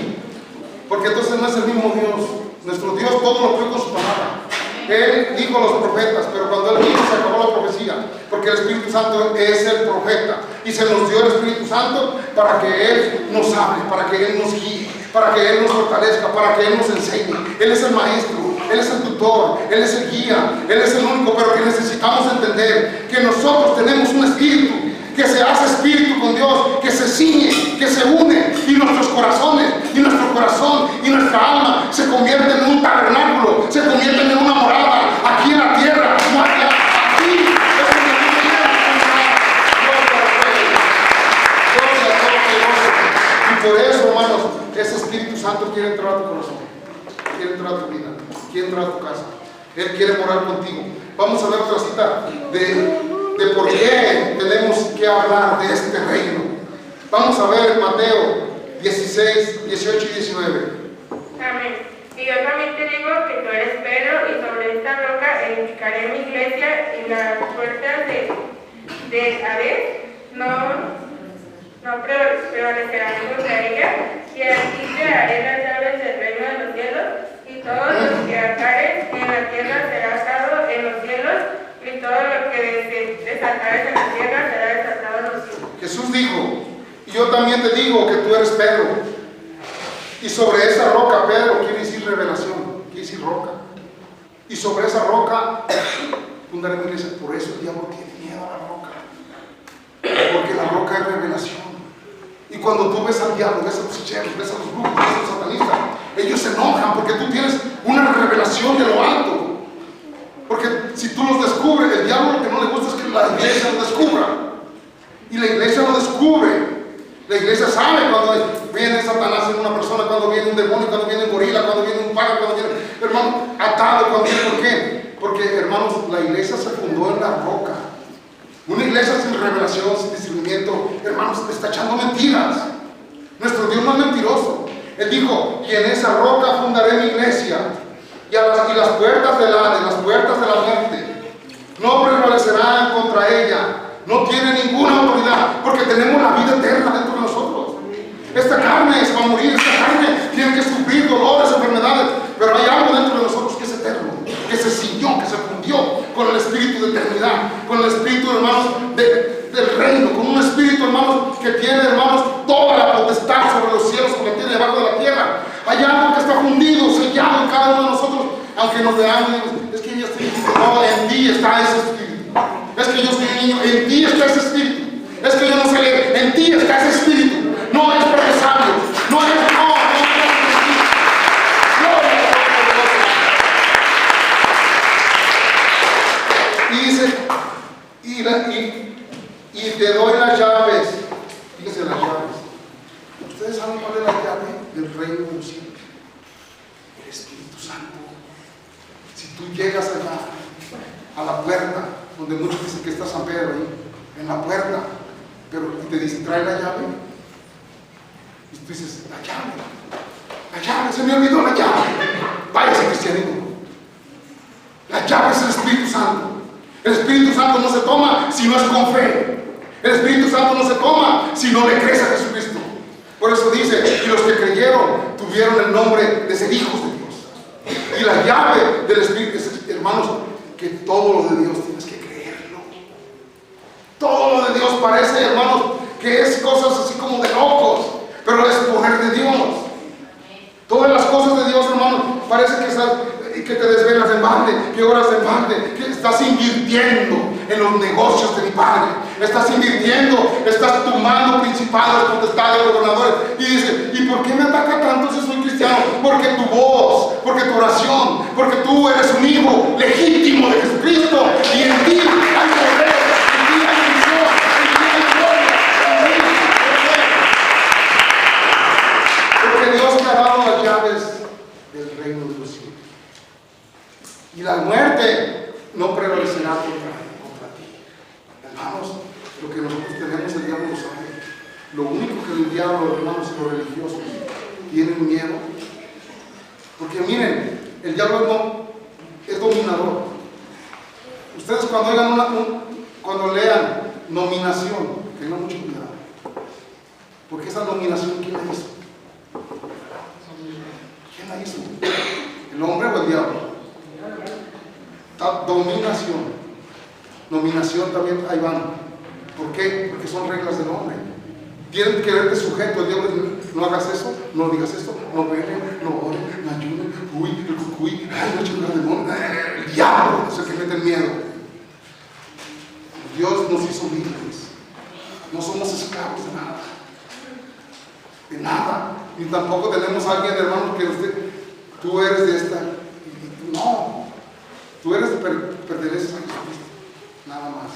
porque entonces no es el mismo Dios. Nuestro Dios todo lo fue con su palabra. Él dijo a los profetas, pero cuando Él vino se acabó la profecía, porque el Espíritu Santo es el profeta, y se nos dio el Espíritu Santo para que Él nos hable, para que Él nos guíe, para que Él nos fortalezca, para que Él nos enseñe. Él es el maestro, Él es el tutor, Él es el guía, Él es el único, pero que necesitamos entender que nosotros tenemos un espíritu que se hace espíritu con Dios, que se ciñe, que se une, y nuestros corazones, y nuestro corazón, y nuestra alma se convierten en un tabernáculo, se convierten en una morada aquí en la tierra, no allá. Aquí es donde tú quieres. Y por eso, hermanos, ese Espíritu Santo quiere entrar a tu corazón, quiere entrar a tu vida, quiere entrar a tu casa. Él quiere morar contigo. Vamos a ver otra cita de por qué tenemos que hablar de este reino. Vamos a ver Mateo 16, 18 y 19. Amén. Y yo también te digo que tú eres Pedro, y sobre esta roca edificaré mi iglesia, y las puertas de Hades no prevalecerán contra ella, y aquí te daré las llaves del reino de los cielos, y todo lo que atares en la tierra será atado en los cielos, y todo lo que desatares en la tierra será desatado en los cielos. Jesús dijo, y yo también te digo que tú eres Pedro, y sobre esa roca, Pedro quiere decir revelación, quiere decir roca, y sobre esa roca fundaré mi iglesia. Por eso el diablo tiene miedo a la roca, porque la roca es revelación. Y cuando tú ves al diablo, ves a los hechiceros, ves a los brujos, ves a los satanistas, ellos se enojan porque tú tienes una revelación de lo alto. Porque si tú los descubres, el diablo lo que no le gusta es que la iglesia lo descubra. Y la iglesia lo descubre. La iglesia sabe cuando viene Satanás en una persona, cuando viene un demonio, cuando viene un gorila, cuando viene un pájaro, cuando viene, hermano, atado, cuando viene, ¿por qué? Porque, hermanos, la iglesia se fundó en la roca. Una iglesia sin revelación, sin discernimiento, hermanos, está echando mentiras. Nuestro Dios no es mentiroso. Él dijo, y en esa roca fundaré mi iglesia, y las puertas del Hades, las puertas de la muerte, no prevalecerán contra ella. No tiene ninguna autoridad, porque tenemos la vida eterna dentro de nosotros. Esta carne se va a morir, esta carne tiene que sufrir dolores, enfermedades, pero hay algo dentro de nosotros que es eterno, que se ciñó, que se fundió con el espíritu de eternidad, con el espíritu, hermanos, del reino, con un espíritu, hermanos, que tiene, hermanos, toda la potestad sobre los cielos, como tiene debajo de la tierra. Hay algo que está fundido, sellado en cada uno de nosotros, aunque nos veamos, es que yo estoy, no, en ti está ese espíritu. Es que yo soy un niño, en ti está ese espíritu. Es que yo no sé leer, en ti está ese espíritu. No es porque es sabio, no es y dice, y te doy las llaves. Fíjense las llaves. ¿Ustedes saben cuál es la llave del reino de los cielos? El Espíritu Santo. Si tú llegas allá, a la puerta, donde muchos dicen que está San Pedro ahí, en la puerta, pero te dice, trae la llave, y tú dices, la llave, se me olvidó la llave. Váyase, cristianismo. La llave es el Espíritu Santo. El Espíritu Santo no se toma si no es con fe. El Espíritu Santo no se toma si no le crees a Jesucristo. Por eso dice, y los que creyeron tuvieron el nombre de ser hijos de Dios. Y la llave del Espíritu, hermanos, que todo lo de Dios tienes que creerlo. Todo lo de Dios parece, hermanos, que es cosas así como de locos, pero es poder de Dios. Todas las cosas de Dios, hermanos, parece que te desvelas en balde, que oras en balde, que estás invirtiendo en los negocios de mi Padre. Estás invirtiendo, estás tumbando principados, potestades, gobernadores. Y dices, ¿y por qué me ataca tanto si soy cristiano? Porque tu voz, porque tu oración, porque tú eres un hijo legítimo de Jesucristo. Y en ti hay poder, en ti hay visión, en ti hay gloria, en ti hay poder. Porque Dios te ha dado las llaves del reino de los cielos. Y la muerte no prevalecerá contra ti. Hermanos, lo que nosotros tenemos, el diablo lo sabe. Lo único que el diablo, hermanos, los religiosos tienen miedo. Porque miren, el diablo es dominador. Ustedes cuando oigan cuando lean nominación, tengan mucho cuidado. Porque esa nominación, ¿quién la hizo? ¿Quién la hizo? ¿El hombre o el diablo? Dominación. Nominación también, ahí van. ¿Por qué? Porque son reglas del hombre. Tienen que verte sujeto. El diablo dice, no hagas eso, no digas esto, no velen, no oren, no ayuden, uy, el cucuy, ay, no chingada de demonio. El diablo es el que mete el miedo. Dios nos hizo libres. No somos esclavos de nada. De nada. Ni tampoco tenemos a alguien, hermano, que tú eres de esta. No. Tú perteneces a Jesucristo, nada más.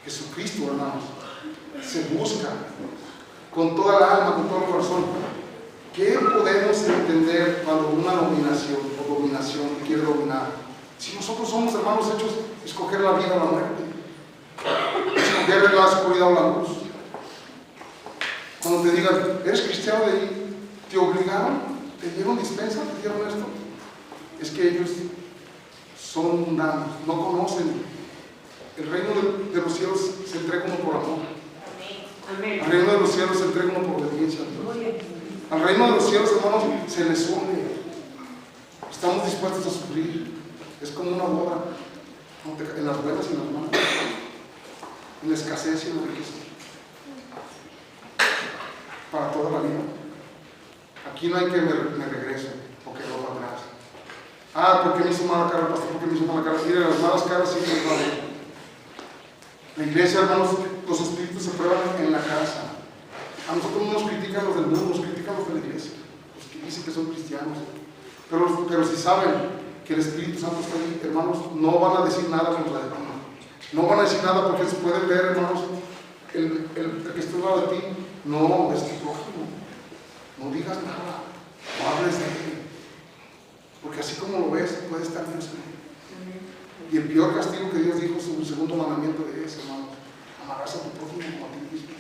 Jesucristo, hermanos, se busca con toda el alma, con todo el corazón. ¿Qué podemos entender cuando una dominación o dominación quiere dominar? Si nosotros somos, hermanos, hechos escoger la vida o la muerte, escoger la oscuridad o la luz. Cuando te digan, ¿eres cristiano de ahí? ¿Te obligaron? ¿Te dieron dispensa? ¿Te dieron esto? Es que ellos son mundanos, no conocen. El reino de los cielos se entrega uno por amor. Amén. Al reino de los cielos se entrega uno por obediencia a Dios. Al reino de los cielos, hermanos, se les une. Estamos dispuestos a sufrir. Es como una boda, en las buenas y en las malas, en la escasez y en la riqueza, para toda la vida. Aquí no hay que me regreso o que lo para atrás. ¿Por qué me hizo mala cara el pastor? ¿Por qué me hizo mala cara? Mira, las malas caras sí me valen. La iglesia, hermanos, los espíritus se prueban en la casa. A nosotros no nos critican los del mundo, nos critican los de la iglesia, los que dicen que son cristianos. Pero si saben que el Espíritu Santo está ahí, hermanos, no van a decir nada contra de ti. No van a decir nada porque se pueden ver, hermanos, el que está al lado de ti. No, es tu prójimo. No digas nada, no hables de él. Porque así como lo ves, puede estar Dios en él. Y el peor castigo que Dios dijo en su segundo mandamiento es, hermanos, amarás a tu prójimo como a ti mismo.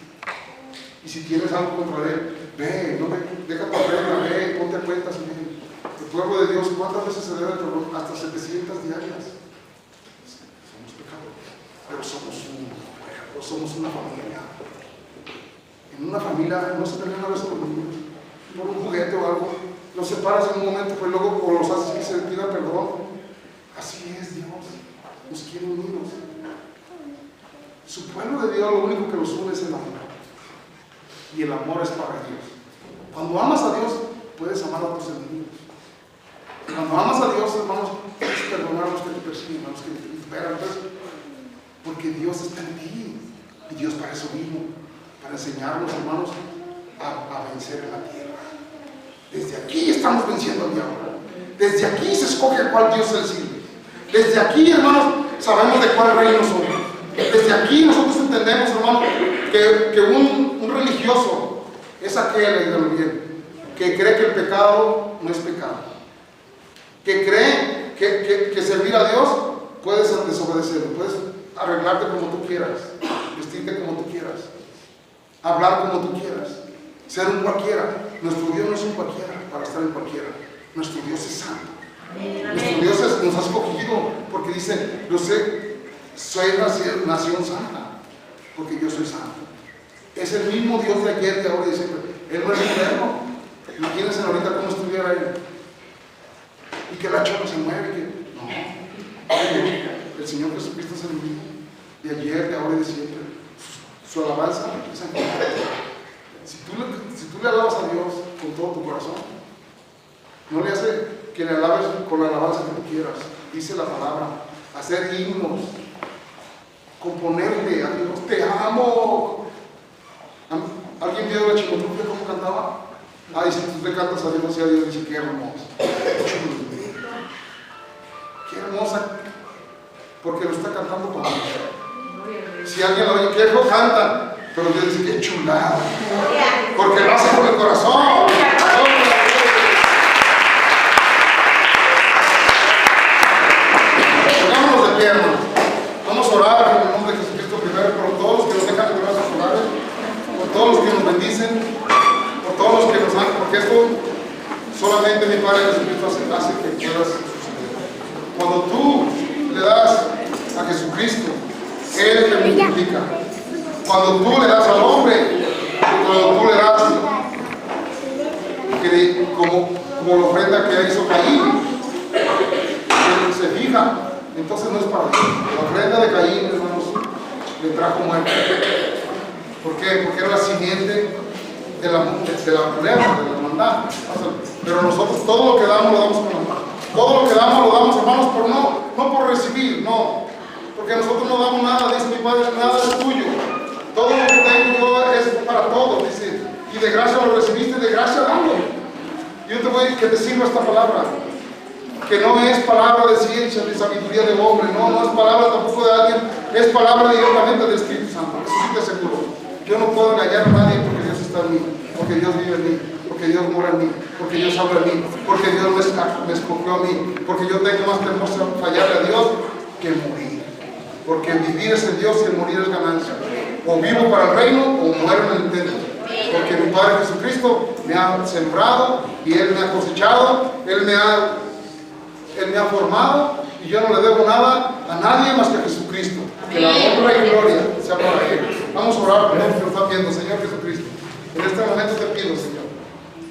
Y si tienes algo contra él, ve, deja tu ofrenda, ve, ponte a cuentas. El pueblo de Dios, ¿cuántas veces se debe el perdón? Hasta 700 diarias. Somos pecadores, pero somos un pueblo, somos una familia. En una familia no se termina a veces los niños por un juguete o algo. Los separas en un momento, pues luego o los haces que se pidan perdón. Así es Dios, nos quiere unidos. Su pueblo de Dios, lo único que los une es el amor. Y el amor es para Dios. Cuando amas a Dios, puedes amar a tus enemigos. Cuando amas a Dios, hermanos, puedes perdonar a los que te persiguen, a los que te esperan. Porque Dios está en ti. Y Dios para eso vino, para enseñarnos, hermanos, a vencer en la tierra. Desde aquí estamos venciendo al diablo. Desde aquí se escoge a cuál Dios se le sirve. Desde aquí, hermanos, sabemos de cuál reino somos. Desde aquí nosotros entendemos, hermanos, que un religioso es aquel, díganlo bien, que cree que el pecado no es pecado. Que cree que servir a Dios, puedes desobedecerlo, puedes arreglarte como tú quieras, vestirte como tú quieras, hablar como tú quieras, ser un cualquiera. Nuestro Dios no es un cualquiera para estar en cualquiera. Nuestro Dios es santo. Nuestro Dios nos ha escogido porque dice: yo soy nación santa, porque yo soy santo. Es el mismo Dios de ayer, de ahora y de siempre. Él no es eterno. Imagínense ahorita cómo estuviera Él. Y que la chapa se mueve. No. El Señor Jesucristo es el mismo. De ayer, de ahora y de siempre. Su alabanza es angelical. Si tú le alabas a Dios con todo tu corazón, no le hace que le alabes con la alabanza que tú quieras. Dice la palabra: hacer himnos, componerle a Dios: te amo. ¿Alguien vio la Chimotrufia cómo cantaba? Ay, si tú le cantas a Dios y a Dios, dice: qué hermoso, qué hermosa, porque lo está cantando con Dios. Si alguien lo oye, qué hijo canta, pero Dios dice: qué chulada, porque lo hace con el corazón. Pongámonos de pie, hermanos. Vamos a orar en el nombre de Jesucristo primero por todos los que nos dejan de brazos solares, por todos los que nos bendicen, por todos los que nos dan, porque esto solamente mi Padre Jesucristo hace que puedas suceder. Cuando tú le das a Jesucristo, Él te multiplica. Cuando tú le das al hombre, cuando tú le das como la ofrenda que hizo Caín, Él se fija, entonces no es para Dios. La ofrenda de Caín, hermanos, le trajo muerte. ¿Por qué? Porque era la simiente de la maldad. Pero nosotros todo lo que damos, lo damos con amor. Todo lo que damos, lo damos, hermanos, por no por recibir, no. Porque nosotros no damos nada, dice mi Padre: nada es tuyo. Todo lo que tengo yo es para todos, dice. Y de gracia lo recibiste, de gracia dando. Yo te voy a que te sirva esta palabra. Que no es palabra de ciencia, de sabiduría de hombre, no es palabra tampoco de alguien, es palabra directamente del Espíritu Santo. Eso sí te aseguro. Yo no puedo engañar a nadie porque Dios está en mí, porque Dios vive en mí, porque Dios mora en mí, porque Dios habla en mí, porque Dios me escogió a mí, porque yo tengo más temor fallarle a Dios que morir. Porque el vivir es el Dios y el morir es ganancia. O vivo para el reino o muero en el intento. Porque mi Padre Jesucristo me ha sembrado y Él me ha cosechado, Él me ha formado, y yo no le debo nada a nadie más que a Jesucristo. Que la honra y gloria sea para Él. Vamos a orar por los que nos están viendo, Señor Jesucristo. En este momento te pido, Señor,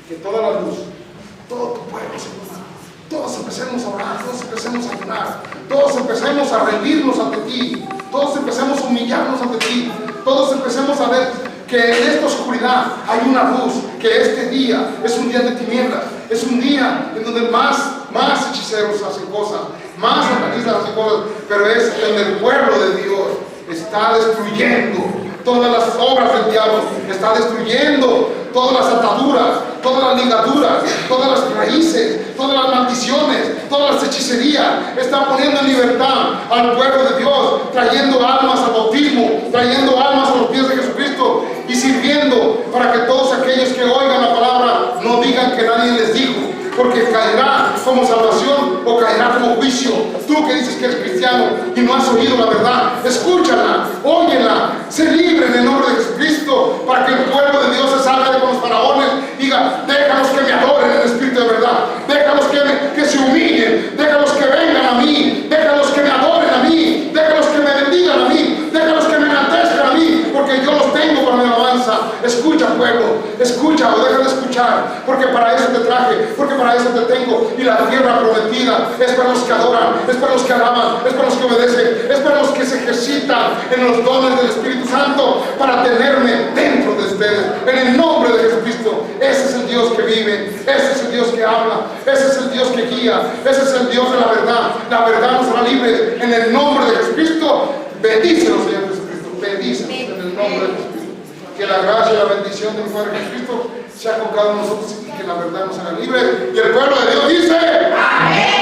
que toda la luz, todo tu pueblo, Señor, todos empecemos a orar, todos empecemos a ayunar, todos empecemos a rendirnos ante ti, todos empecemos a humillarnos ante ti, todos empecemos a ver que en esta oscuridad hay una luz, que este día es un día de tinieblas, es un día en donde más hechiceros hacen cosas, más satanistas hacen cosas, pero es en el pueblo de Dios está destruyendo todas las obras del diablo, está destruyendo todas las ataduras, todas las ligaduras, todas las raíces, todas las maldiciones, todas las hechicerías. Está poniendo en libertad al pueblo de Dios, trayendo almas al bautismo, trayendo almas a los pies de Jesucristo y sirviendo para que todos aquellos que oigan la palabra no digan que nadie les dijo, porque caerá como salvación o caerá como juicio. Tú que dices que eres cristiano y no has oído la verdad, escúchala, óyela, sé libre en el nombre de Jesucristo, para que el pueblo de Dios se salga de con los faraones. Diga: déjalos que me adoren en el espíritu de verdad, déjalos que se humillen, déjalos que vengan a mí, déjalos que me adoren a mí, déjalos que me bendigan a mí, déjalos que me enaltezcan a mí, porque yo los tengo para mi alabanza. Escucha, pueblo, escucha o deja de escuchar, porque para eso te traje, porque para eso te tengo. Y la tierra prometida es para los que adoran, es para los que alaban, es para los que obedecen, es para los que se ejercitan en los dones del Espíritu Santo para tenerme dentro de ustedes. En el nombre de Jesucristo. Ese es el Dios que vive, ese es el Dios que habla, ese es el Dios que guía, ese es el Dios de la verdad. La verdad nos hará libres. En el nombre de Jesucristo, bendícenos, Señor Jesucristo, bendícenos en el nombre de Jesucristo. Que la gracia y la bendición de mi Padre Jesucristo sea con cada uno de nosotros y que la verdad nos haga libres. Y el pueblo de Dios dice: amén.